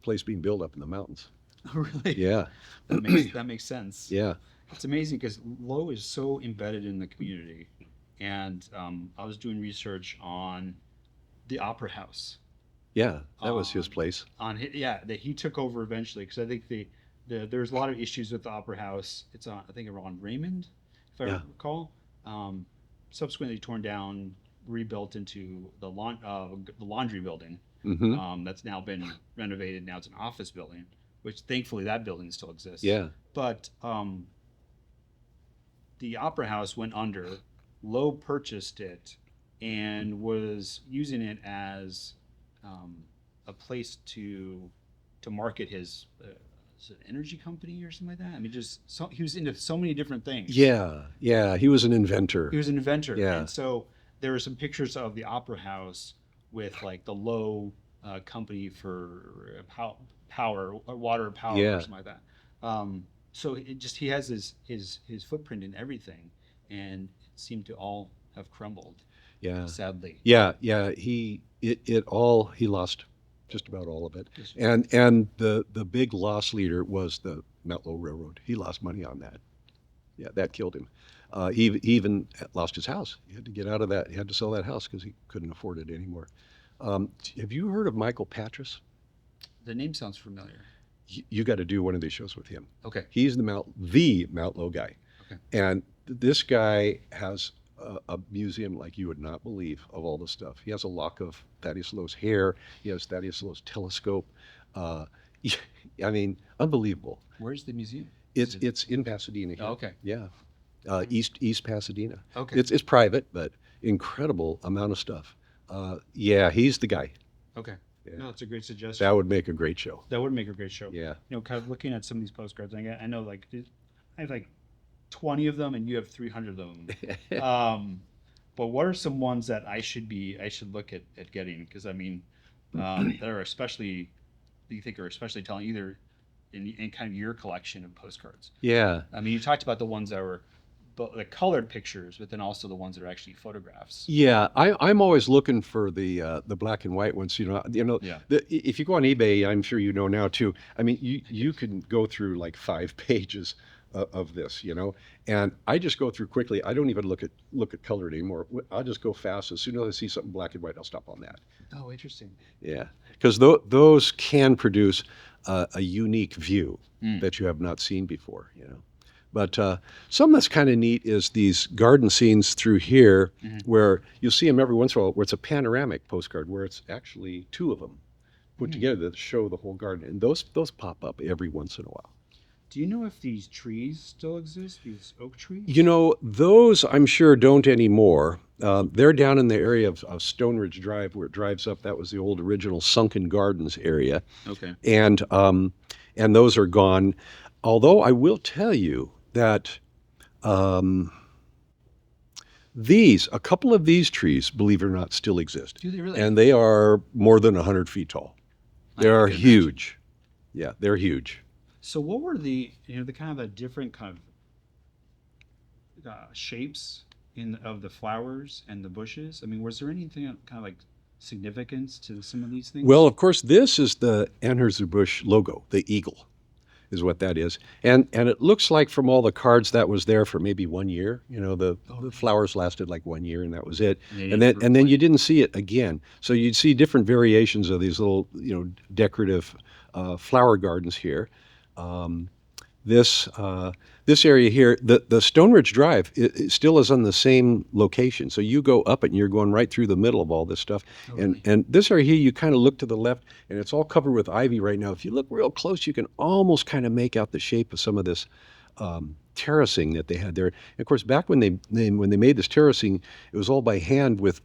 place being built up in the mountains. Oh, really? Yeah. That makes sense. Yeah. It's amazing because Lowe is so embedded in the community, and I was doing research on the Opera House. Yeah. That was his place. That he took over eventually, because I think there's a lot of issues with the Opera House. It's on, I think, around Raymond, if I recall. Subsequently torn down, rebuilt into the laundry building. Mm-hmm. That's now been renovated. Now it's an office building, which thankfully that building still exists. Yeah. But the Opera House went under. Lowe purchased it and was using it as a place to market his is it energy company or something like that. I mean, he was into so many different things. Yeah. He was an inventor. He was an inventor. Yeah. And so there were some pictures of the Opera House with like the Lowe company for power, water power, or something like that. So he has his footprint in everything, and it seemed to all have crumbled. Yeah. Sadly. Yeah. He lost just about all of it. And the big loss leader was the Metlo Railroad. He lost money on that. Yeah, that killed him. He even lost his house. He had to get out of that. He had to sell that house because he couldn't afford it anymore. Have you heard of Michael Patras? The name sounds familiar. You got to do one of these shows with him. Okay. He's the Mount Lowe guy. Okay. And this guy has a museum like you would not believe of all the stuff. He has a lock of Thaddeus Lowe's hair. He has Thaddeus Lowe's telescope. I mean, unbelievable. Where's the museum? It's in Pasadena here. Oh, okay. Yeah. East Pasadena. Okay. It's private, but incredible amount of stuff. Yeah, he's the guy. Okay. Yeah. No, it's a great suggestion. That would make a great show. That would make a great show. Yeah. You know, kind of looking at some of these postcards, I know like I have like 20 of them, and you have 300 of them. But what are some ones that I should look at getting? Because I mean, that are especially, you think are especially telling, either in kind of your collection of postcards. Yeah. I mean, you talked about the ones that were the colored pictures, but then also the ones that are actually photographs. Yeah, I'm always looking for the black and white ones. Yeah. If you go on eBay, I'm sure you know now too. I mean, you can go through like 5 pages of this, and I just go through quickly. I don't even look at color anymore. I'll just go fast. As soon as I see something black and white, I'll stop on that. Oh, interesting. Yeah, because those can produce a unique view that you have not seen before. But something that's kind of neat is these garden scenes through here, where you'll see them every once in a while, where it's a panoramic postcard, where it's actually 2 of them put together that show the whole garden, and those pop up every once in a while. Do you know if these trees still exist, these oak trees? Those I'm sure don't anymore. They're down in the area of Stone Ridge Drive, where it drives up. That was the old original Sunken Gardens area. Okay. And those are gone. Although I will tell you that a couple of these trees, believe it or not, still exist. Do they really? And they are more than 100 feet tall. They are huge. Yeah, they're huge. So what were the kind of the different kind of shapes of the flowers and the bushes? I mean, was there anything kind of like significance to some of these things? Well, of course, this is the Anheuser-Busch logo, the eagle is what that is. And it looks like from all the cards that was there for maybe 1 year. The flowers lasted like 1 year, and that was it. And then you didn't see it again. So you'd see different variations of these little, decorative flower gardens here. This area here, the Stone Ridge Drive, it still is on the same location. So you go up it and you're going right through the middle of all this stuff. Oh, really? And this area here, you kind of look to the left, and it's all covered with ivy right now. If you look real close, you can almost kind of make out the shape of some of this terracing that they had there. And of course, back when they made this terracing, it was all by hand with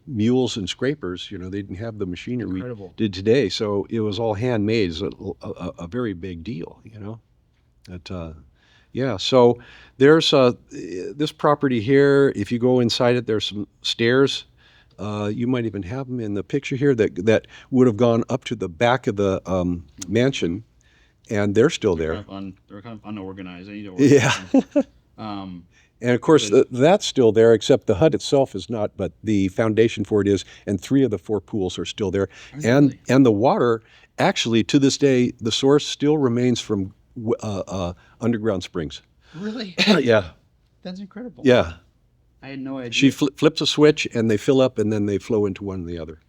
mules and scrapers. They didn't have the machinery we did today, so it was all handmade. It's a very big deal, Yeah, so there's this property here. If you go inside it, there's some stairs. You might even have them in the picture here that would have gone up to the back of the mansion, and they're still there. They're kind of unorganized. I need to organize them. And of course, that's still there, except the hut itself is not, but the foundation for it is, and 3 of the 4 pools are still there. And the water, actually, to this day, the source still remains from underground springs. Really? Yeah. That's incredible. Yeah. I had no idea. She flips a switch, and they fill up, and then they flow into one and the other.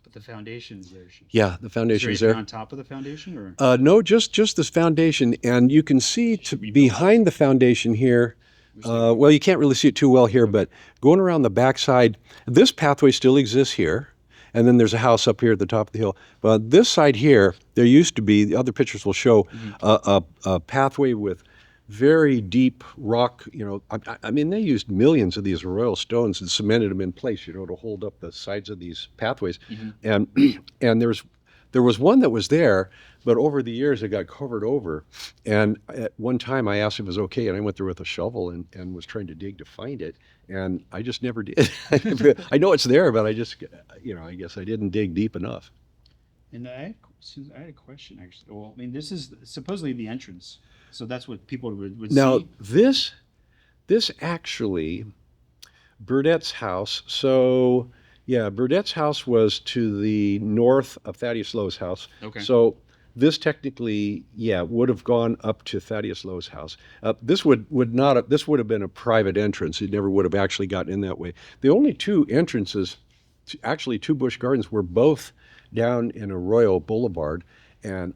But the foundation's there. Yeah, the foundation's there. On top of the foundation, or? No, just this foundation, and you can see behind the foundation here. Well, you can't really see it too well here, but going around the backside, this pathway still exists here. And then there's a house up here at the top of the hill. But this side here, there used to be, the other pictures will show, a pathway with very deep rock. I mean, they used millions of these royal stones and cemented them in place, to hold up the sides of these pathways. And and there was one that was there, but over the years it got covered over. And at one time I asked if it was okay, and I went there with a shovel and was trying to dig to find it, and I just never did. I know it's there, but I just, I guess I didn't dig deep enough. And I had a question actually. Well, I mean, this is supposedly the entrance, so that's what people would Now, see. this actually, Burdett's house. So, yeah, Burdett's house was to the north of Thaddeus Lowe's house. Okay. So this technically, yeah, would have gone up to Thaddeus Lowe's house. This would not have, this would have been a private entrance. It never would have actually gotten in that way. The only two entrances, actually to Busch Gardens, were both down in Arroyo Boulevard, and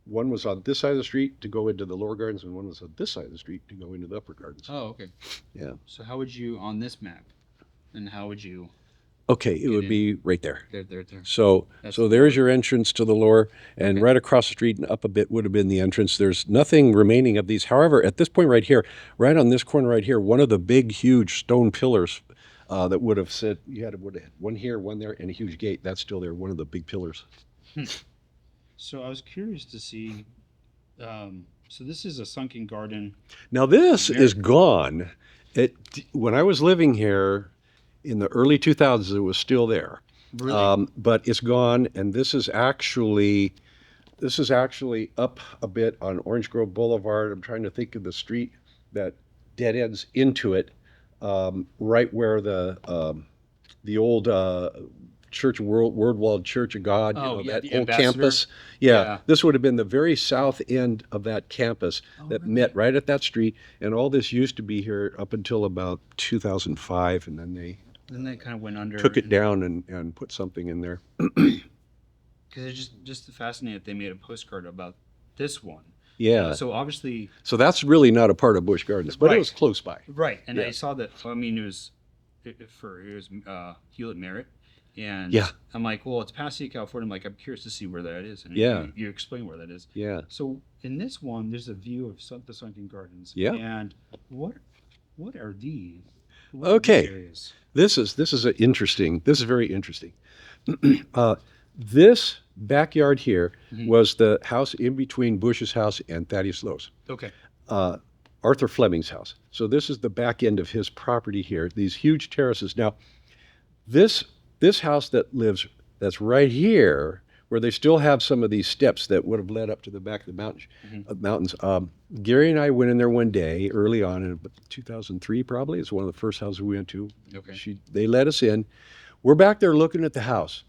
one was on this side of the street to go into the lower gardens, and one was on this side of the street to go into the upper gardens. Oh, okay. Yeah. So how would you on this map, and how would you? Okay, it would be right there. There. So That's so there's your entrance to the lower, and Okay. right across the street and up a bit would have been the entrance. There's nothing remaining of these. However, at this point right here, right on this corner right here, one of the big, huge stone pillars that would have said, would have had one here, one there, and a huge gate. That's still there, one of the big pillars. So I was curious to see. So this is a sunken garden. Now this Very is gone. When I was living here in the early 2000s, it was still there. Really? But it's gone, and this is actually up a bit on Orange Grove Boulevard. I'm trying to think of the street that dead ends into it, right where the old Church Word Walled Church of God, Oh, yeah, that the old Ambassador. campus. Yeah, Yeah. this would have been the very south end of that campus that really? met right at that street, and all this used to be here up until about 2005, and then they Then they kind of went under. took it down and put something in there. Because it's just fascinating that they made a postcard about this one. Yeah. So obviously, So that's really not a part of Busch Gardens, but it Right. was close by. right. And I Yeah. saw that. I mean, it was Hewlett Merritt, and Yeah. I'm like, well, it's Pasadena, California. I'm like, I'm curious to see where that is. And Yeah. you explain where that is. Yeah. So in this one, there's a view of the sunken gardens. Yeah. And what are these? What are Okay. these areas? This is very interesting. This backyard here Mhm. was the house in between Bush's house and Thaddeus Lowe's, Okay. Arthur Fleming's house. So this is the back end of his property here, these huge terraces. Now, this house that's right here, where they still have some of these steps that would have led up to the back of the mountains. Gary and I went in there one day early on in 2003, probably. It's one of the first houses we went to. Okay. They let us in. We're back there looking at the house,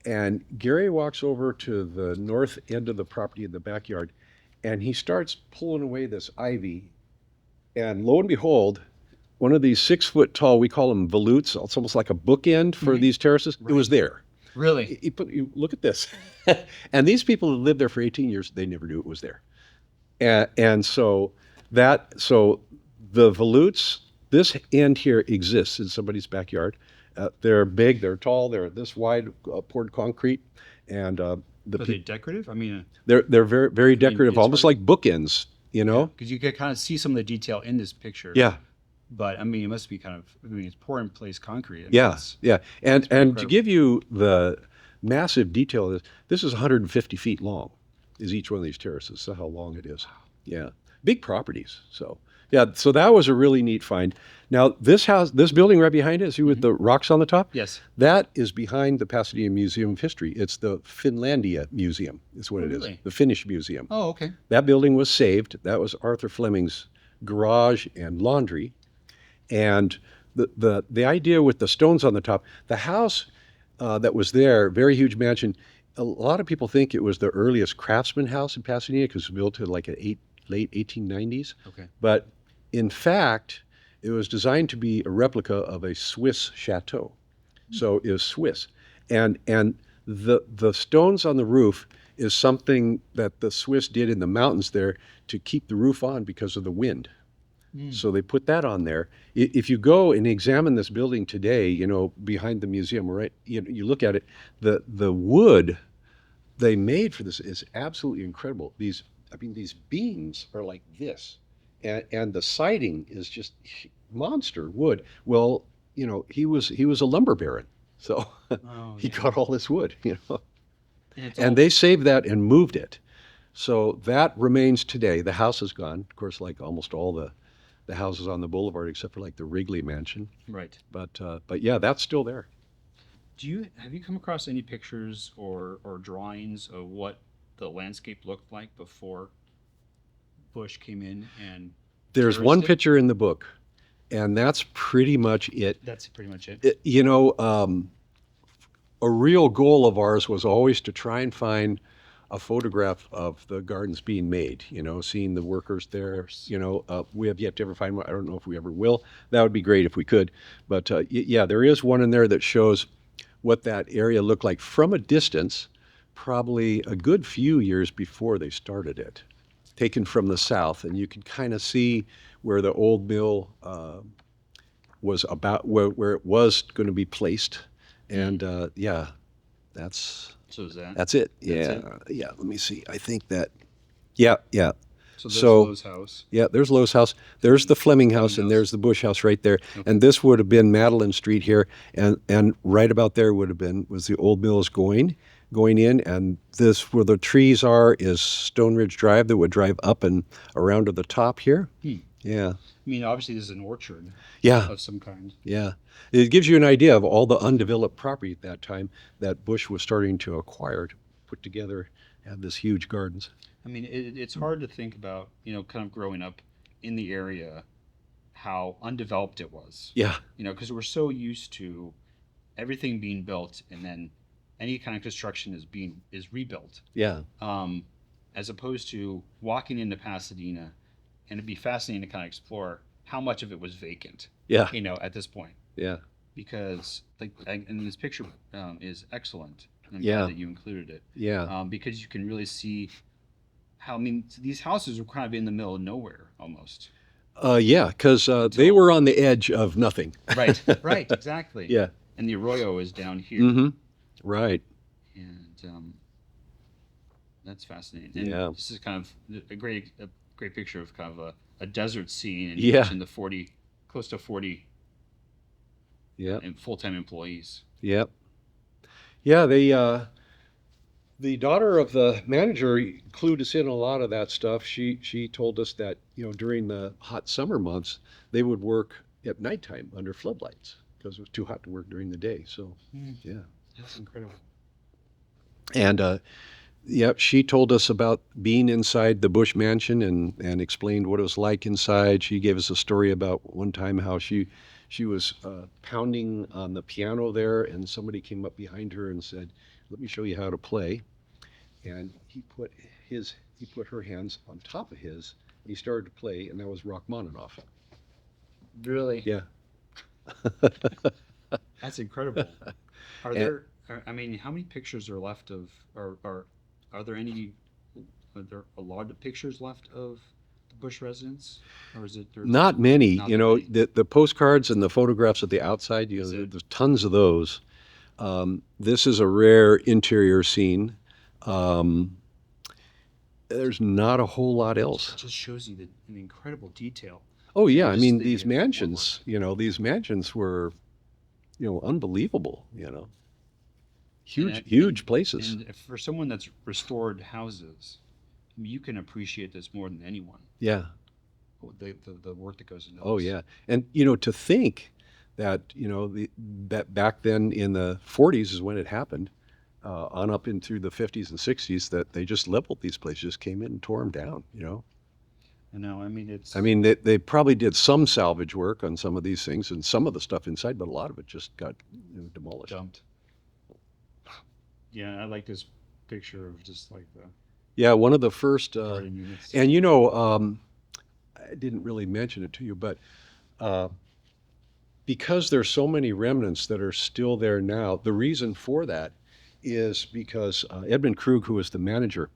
and Gary walks over to the north end of the property in the backyard, and he starts pulling away this ivy. And lo and behold, one of these 6 foot tall, we call them volutes, it's almost like a bookend for Mhm. these terraces. It was there. Really? You look at this. And these people who lived there for 18 years, they never knew it was there. And so the volutes, this end here exists in somebody's backyard. They're big, they're tall, they're this wide, poured concrete, and Are they decorative? I mean, they're very very decorative, it's almost hard- like bookends, you know? because you could kind of see some of the detail in this picture. Yeah. But I mean, it must be kind of. I mean, it's pour in place concrete. I mean, Yeah, it's- yeah, and to incredible. give you the massive detail of this is 150 feet long, is each one of these terraces. So how long it is? Yeah, big properties. So yeah, so that was a really neat find. Now this building right behind it, see with the rocks on the top? Yes. That is behind the Pasadena Museum of History. It's the Finlandia Museum. Is what Oh, it is. really? The Finnish Museum. Oh, okay. That building was saved. That was Arthur Fleming's garage and laundry. And the idea with the stones on the top, the house that was there, very huge mansion. A lot of people think it was the earliest craftsman house in Pasadena because it was built in like late 1890s. Okay. But in fact, it was designed to be a replica of a Swiss chateau. So it was Swiss. And the stones on the roof is something that the Swiss did in the mountains there to keep the roof on because of the wind. So they put that on there. If you go and examine this building today, behind the museum, right, you look at it, the wood they made for this is absolutely incredible. These beams are like this, and the siding is just monster wood. Well, he was a lumber baron, so Oh he yeah. got all this wood, And it's and all they saved that and moved it. So that remains today. The house is gone, of course, like almost all the houses on the boulevard, except for like the Wrigley Mansion. right. But yeah, that's still there. Have you come across any pictures or drawings of what the landscape looked like before Bush came in and There's terraced one it? picture in the book, and that's pretty much it. That's pretty much it. A real goal of ours was always to try and find a photograph of the gardens being made, seeing the workers there. Course. We have yet to ever find one. I don't know if we ever will. That would be great if we could. But yeah, there is one in there that shows what that area looked like from a distance, probably a good few years before they started it, taken from the south. And you can kind of see where the old mill was about, where it was going to be placed. And yeah, that's So is that? that's it. That's Yeah, it? yeah. Let me see. I think that. Yeah, yeah. So there's So Lowe's house. yeah, there's Lowe's house. There's the Fleming house, and house. there's the Bush house right there. Okay. And this would have been Madeline Street here, and right about there was the old mills going in, and this where the trees are is Stone Ridge Drive that would drive up and around to the top here. Yeah, I mean, obviously this is an orchard yeah, of some kind. yeah. It gives you an idea of all the undeveloped property at that time that Bush was starting to acquire to put together, have this huge gardens. I mean, it's hard to think about, kind of growing up in the area, how undeveloped it was. Yeah, Because we're so used to everything being built and then any kind of construction is rebuilt. yeah, As opposed to walking into Pasadena, and it'd be fascinating to kind of explore how much of it was vacant. yeah, At this point, yeah, because and this picture is excellent. I'm Yeah. glad that you included it. yeah. Because you can really see how, I mean, these houses were kind of in the middle of nowhere almost. Yeah, because they were on the edge of nothing. Right, right, exactly. Yeah. And the arroyo is down here, Mm-hmm. Right. and that's fascinating. And Yeah. this is kind of a great picture of kind of a desert scene, and Yeah. you mentioned the close to 40 Yeah. full-time employees. Yep. Yeah. The daughter of the manager clued us in a lot of that stuff. She told us that during the hot summer months they would work at nighttime under floodlights because it was too hot to work during the day. So yeah. That's incredible. And yep, she told us about being inside the Bush mansion and explained what it was like inside. She gave us a story about one time how she was pounding on the piano there, and somebody came up behind her and said, "Let me show you how to play." And he put her hands on top of his, and he started to play, and that was Rachmaninoff. Really? Yeah. That's incredible. Are And- there? I mean, how many pictures are left of? Are there any? Are there a lot of pictures left of the Bush residence, or is it? Not many. Not that many. The postcards and the photographs at the outside, Is it? there's tons of those. This is a rare interior scene. There's not a whole lot It else. just shows you the incredible detail. Oh yeah, I Just mean the these woodwork. mansions, these mansions were, unbelievable. Huge, And- huge places. And for someone that's restored houses, I mean, you can appreciate this more than anyone. Yeah. The work that goes into Oh this. yeah, and to think that that back then in the 40s is when it happened, on up in through the 50s and 60s that they just leveled these places, just came in and tore them down. I know. I mean, it's. I mean, they probably did some salvage work on some of these things and some of the stuff inside, but a lot of it just got demolished. dumped. Yeah, I like this picture of just like the Yeah, one of the first, garden units. and I didn't really mention it to you, but because there's so many remnants that are still there now, the reason for that is because Edmund Krug, who was the manager,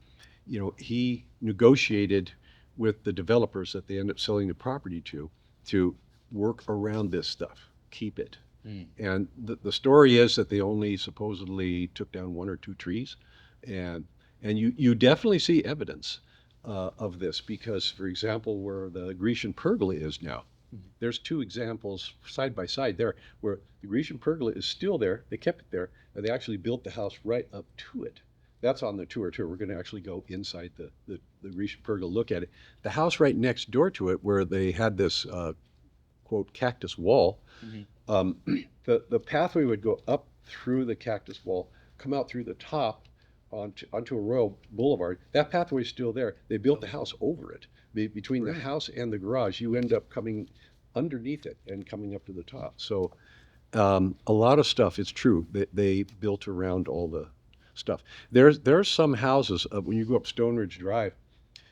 he negotiated with the developers that they ended up selling the property to work around this stuff, keep it. Mm. And the story is that they only supposedly took down one or two trees, and you definitely see evidence of this because, for example, where the Grecian pergola is now, there's two examples side by side there where the Grecian pergola is still there. They kept it there, and they actually built the house right up to it. That's on the tour too. We're going to actually go inside the Grecian pergola, look at it. The house right next door to it, where they had this quote cactus wall, the pathway would go up through the cactus wall, come out through the top onto a royal boulevard. That pathway is still there. They built the house over it. Between the house and the garage, you end up coming underneath it and coming up to the top. So a lot of stuff, it's true, they built around all the stuff. There's some houses, when you go up Stone Ridge Drive,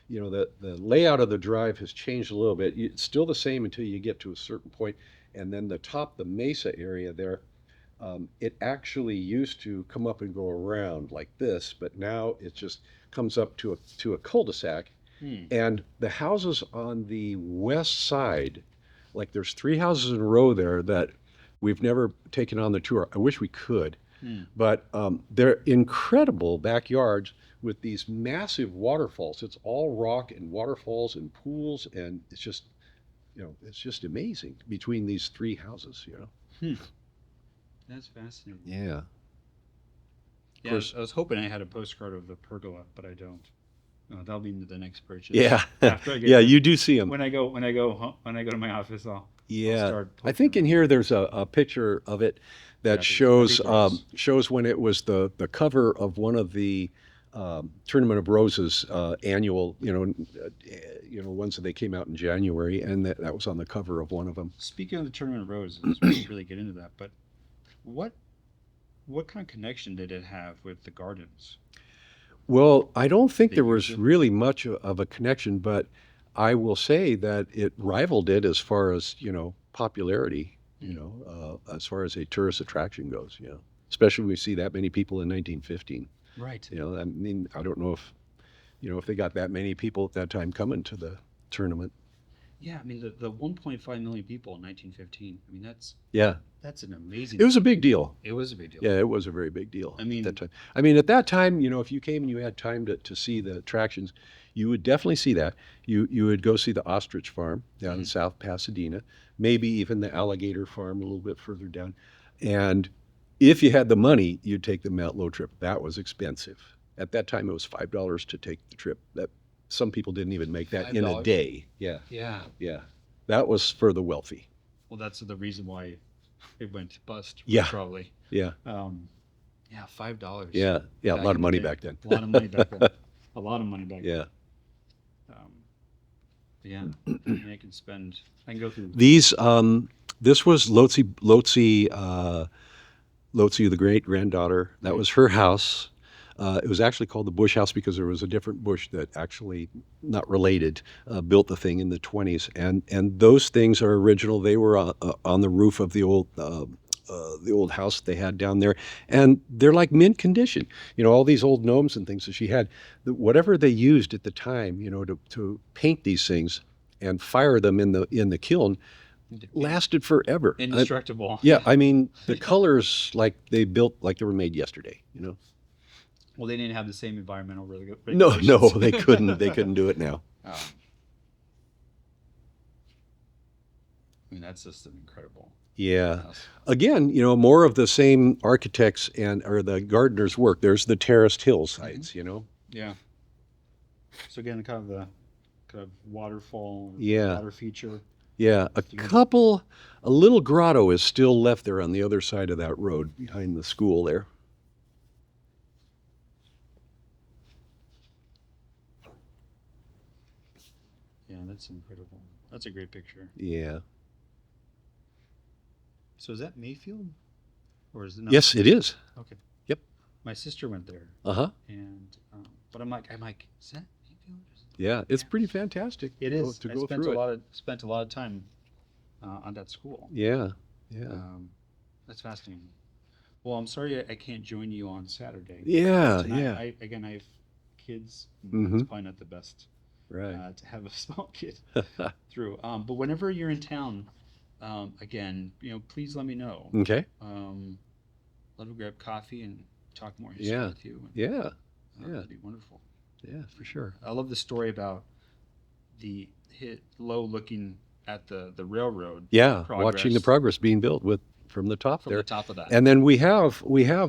you know, the layout of the drive has changed a little bit. It's still the same until you get to a certain point, and then the top, the mesa area there, it actually used to come up and go around like this, but now it just comes up to a cul-de-sac. And the houses on the west side, like there's 3 houses in a row there that we've never taken on the tour. I wish we could, but they're incredible backyards with these massive waterfalls. It's all rock and waterfalls and pools, and it's just, you know, it's just amazing between these 3 houses, you know. That's fascinating. Yeah. Yeah, I was hoping I had a postcard of the pergola, but I don't. That'll be the next purchase. Yeah. After I get Yeah, you do see them. when I go to my office, I'll start I think in here there's a picture of it that shows when it was the cover of one of the Tournament of Roses annual, ones that they came out in January, and that was on the cover of one of them. Speaking of the Tournament of Roses, we didn't really get into that, but what kind of connection did it have with the gardens? Well, I don't think there was really much of a connection, but I will say that it rivaled it as far as, popularity, as far as a tourist attraction goes, especially when we see that many people in 1915. Right. I mean, I don't know if they got that many people at that time coming to the tournament. Yeah, I mean, the 1.5 million people in 1915, I mean, that's an amazing. It was a big deal. It was a big deal. Yeah, it was a very big deal. I mean, at that time. I mean, at that time, if you came and you had time to see the attractions, you would definitely see that. You would go see the ostrich farm down in South Pasadena, maybe even the alligator farm a little bit further down. And if you had the money, you'd take the Mount Lowe trip. That was expensive. At that time, it was $5 to take the trip. That some people didn't even make that in a day. Yeah. Yeah. Yeah. That was for the wealthy. Well, that's the reason why it went bust. Yeah. Probably. Yeah. Yeah, $5. Yeah. Yeah. A lot of money back then. A lot of money back then. A lot of money back then. Yeah. Yeah. I mean, I can go through. These, this was Lotzi, the great granddaughter. That was her house. It was actually called the Busch house because there was a different Busch that actually, not related, built the thing in the 20s. And those things are original. They were on the roof of the old house they had down there. And they're like mint condition. All these old gnomes and things that she had, whatever they used at the time, to paint these things and fire them in the kiln, lasted forever. Indestructible. Yeah, I mean, the colors, like they were made yesterday, Well, they didn't have the same environmental No, regulations. they couldn't. They couldn't do it now. I mean, that's just an incredible. Yeah. Again, more of the same architects or the gardeners' work. There's the terraced hillsides, Yeah. So again, kind of waterfall. Yeah. Water feature. Yeah. A little grotto is still left there on the other side of that road behind the school there. Yeah, that's incredible. That's a great picture. Yeah. So is that Mayfield? Or is it not? Yes, it is. Okay. Yep. My sister went there. Uh-huh. And but I'm like, is that Mayfield? Yeah, it's pretty fantastic. It is. To I go spent through spent a lot of time on that school. Yeah. Yeah. That's fascinating. Well, I'm sorry I can't join you on Saturday. Yeah. Tonight, Yeah. I have kids. Mhm. It's probably not the best Right. to have a small kid through. But whenever you're in town, again, please let me know. Okay. Let me grab coffee and talk more history Yeah. with you. Yeah. That'd be wonderful. Yeah, for sure. I love the story about the hit low looking at the railroad Yeah, watching the progress progress being built with from the top from the there. top of that. And then we have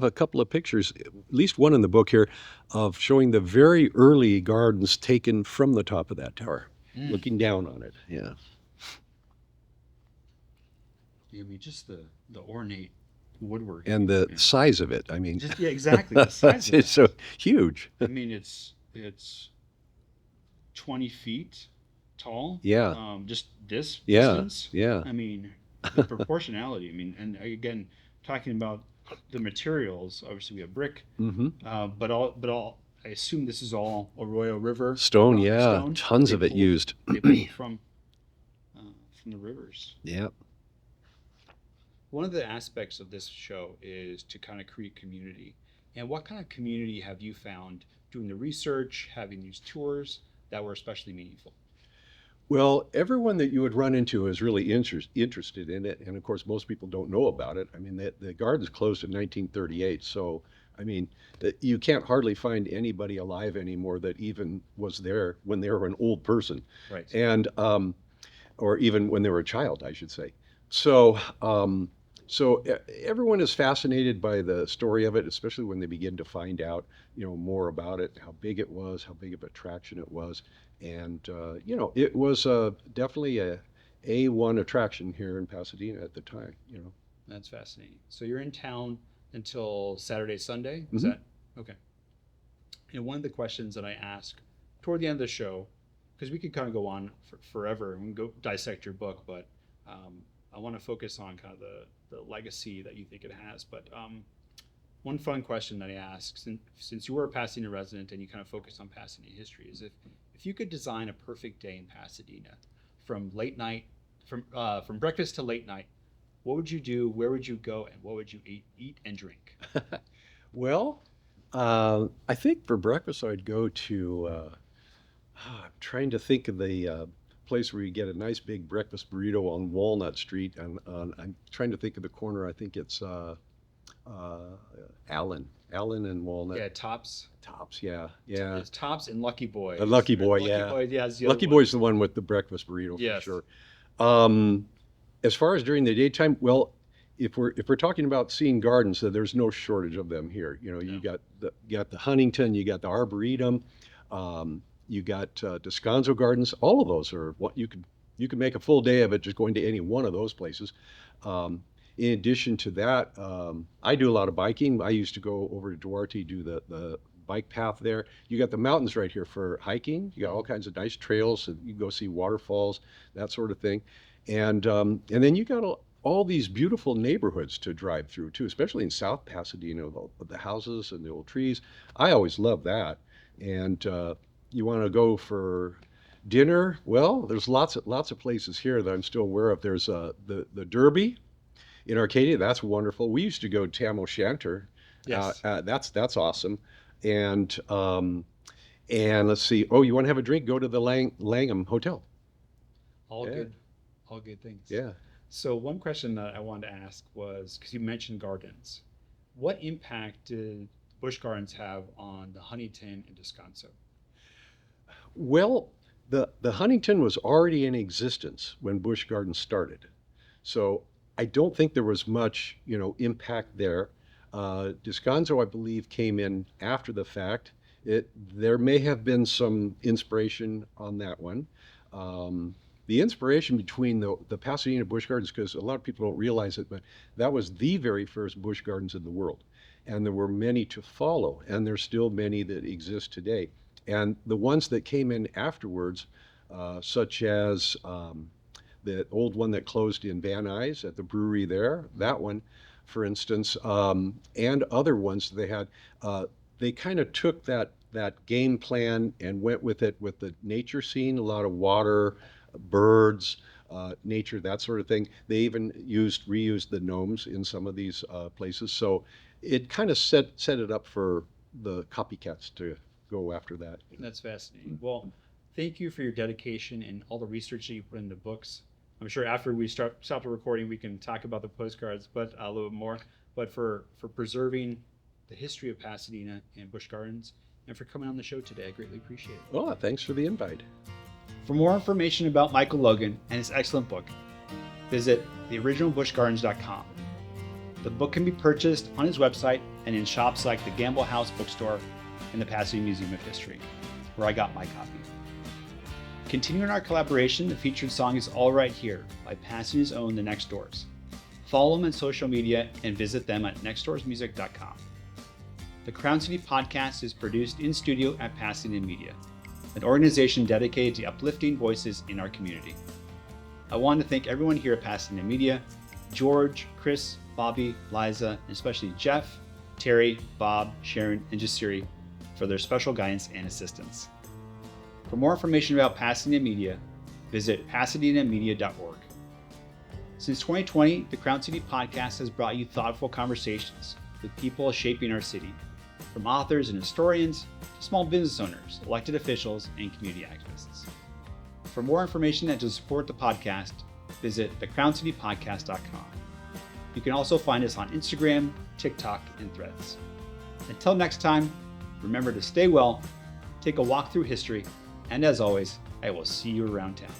a couple of pictures, at least one in the book here, of showing the very early gardens taken from the top of that tower, looking down on it. Yeah. I mean, just the ornate woodwork. And the Yeah. size of it, I mean, Just yeah, exactly the size of it's that. so huge. I mean, it's 20 feet tall. Yeah. Just this Yeah. distance. Yeah. I mean, the proportionality. I mean, and again, talking about the materials. Obviously, we have brick, Mm-hmm. but all. I assume this is all Arroyo River Stone, rock yeah. stone. Tons They of it pulled- used. They pulled from the rivers. Yeah. One of the aspects of this show is to kind of create community. And what kind of community have you found doing the research, having these tours that were especially meaningful? Well, everyone that you would run into is really interested in it, and of course, most people don't know about it. I mean, the gardens closed in 1938, so I mean, you can't hardly find anybody alive anymore that even was there when they were an old person, Right. and or even when they were a child, I should say. So, everyone is fascinated by the story of it, especially when they begin to find out, more about it, how big it was, how big of an attraction it was, and it was definitely a A1 attraction here in Pasadena at the time. That's fascinating. So you're in town until Saturday, Sunday? Is Mhm. that okay? And one of the questions that I ask toward the end of the show, because we could kind of go on forever and we can go dissect your book, but I want to focus on kind of the legacy that you think it has. But one fun question that I ask, since you were a Pasadena resident and you kind of focus on Pasadena history, is if you could design a perfect day in Pasadena, from late night, from breakfast to late night, what would you do? Where would you go? And what would you eat and drink? Well, I think for breakfast I'd go to. I'm trying to think of the place where you get a nice big breakfast burrito on Walnut Street, and I'm trying to think of the corner. I think it's Allen and Walnut. Yeah, Tops. Tops, yeah, yeah. It's Tops and Lucky Boy. A Lucky Boy, Lucky yeah. Boy, yeah, it's the other Lucky one. Boy's the one with the breakfast burrito Yes. for sure. As far as during the daytime, well, if we're talking about seeing gardens, there's no shortage of them here. You got the Huntington, you got the Arboretum, you got Descanso Gardens. All of those are what you could make a full day of it just going to any one of those places. In addition to that, I do a lot of biking. I used to go over to Duarte, do the bike path there. You got the mountains right here for hiking. You got all kinds of nice trails, and you go see waterfalls, that sort of thing. And then you got all these beautiful neighborhoods to drive through too, especially in South Pasadena, the houses and the old trees. I always love that. And you want to go for dinner? Well, there's lots of places here that I'm still aware of. There's the Derby in Arcadia. That's wonderful. We used to go to Tam O'Shanter. Yes. That's awesome. And let's see. Oh, you want to have a drink? Go to the Langham Hotel. All Yeah. good. All good things. Yeah. So one question that I wanted to ask was, because you mentioned gardens, what impact did Busch Gardens have on the Huntington and Descanso? Well, the Huntington was already in existence when Busch Gardens started, so I don't think there was much, impact there. Descanso, I believe, came in after the fact. There may have been some inspiration on that one. The inspiration between the Pasadena Busch Gardens, because a lot of people don't realize it, but that was the very first Busch Gardens in the world. And there were many to follow, and there's still many that exist today. And the ones that came in afterwards, such as the old one that closed in Van Nuys at the brewery there, that one, for instance, and other ones they had, they kind of took that game plan and went with it with the nature scene, a lot of water, birds, nature, that sort of thing. They even reused the gnomes in some of these places. So it kind of set it up for the copycats to go after that. That's fascinating. Well, thank you for your dedication and all the research that you put into books. I'm sure after we stop the recording, we can talk about the postcards, but a little bit more. But for preserving the history of Pasadena and Busch Gardens and for coming on the show today. I greatly appreciate it. Oh, thanks for the invite. For more information about Michael Logan and his excellent book, visit theoriginalbuschgardens.com. The book can be purchased on his website and in shops like the Gamble House Bookstore and the Pasadena Museum of History, where I got my copy. Continuing our collaboration, the featured song is All Right Here by Pasadena's own The Next Doors. Follow them on social media and visit them at nextdoorsmusic.com. The Crown City podcast is produced in studio at Pasadena Media, an organization dedicated to uplifting voices in our community. I want to thank everyone here at Pasadena Media, George, Chris, Bobby, Liza, and especially Jeff, Terry, Bob, Sharon, and Jasiri for their special guidance and assistance. For more information about Pasadena Media, visit pasadenamedia.org. Since 2020, the Crown City podcast has brought you thoughtful conversations with people shaping our city, from authors and historians to small business owners, elected officials, and community activists. For more information and to support the podcast, visit thecrowncitypodcast.com. You can also find us on Instagram, TikTok, and Threads. Until next time, remember to stay well, take a walk through history, and as always, I will see you around town.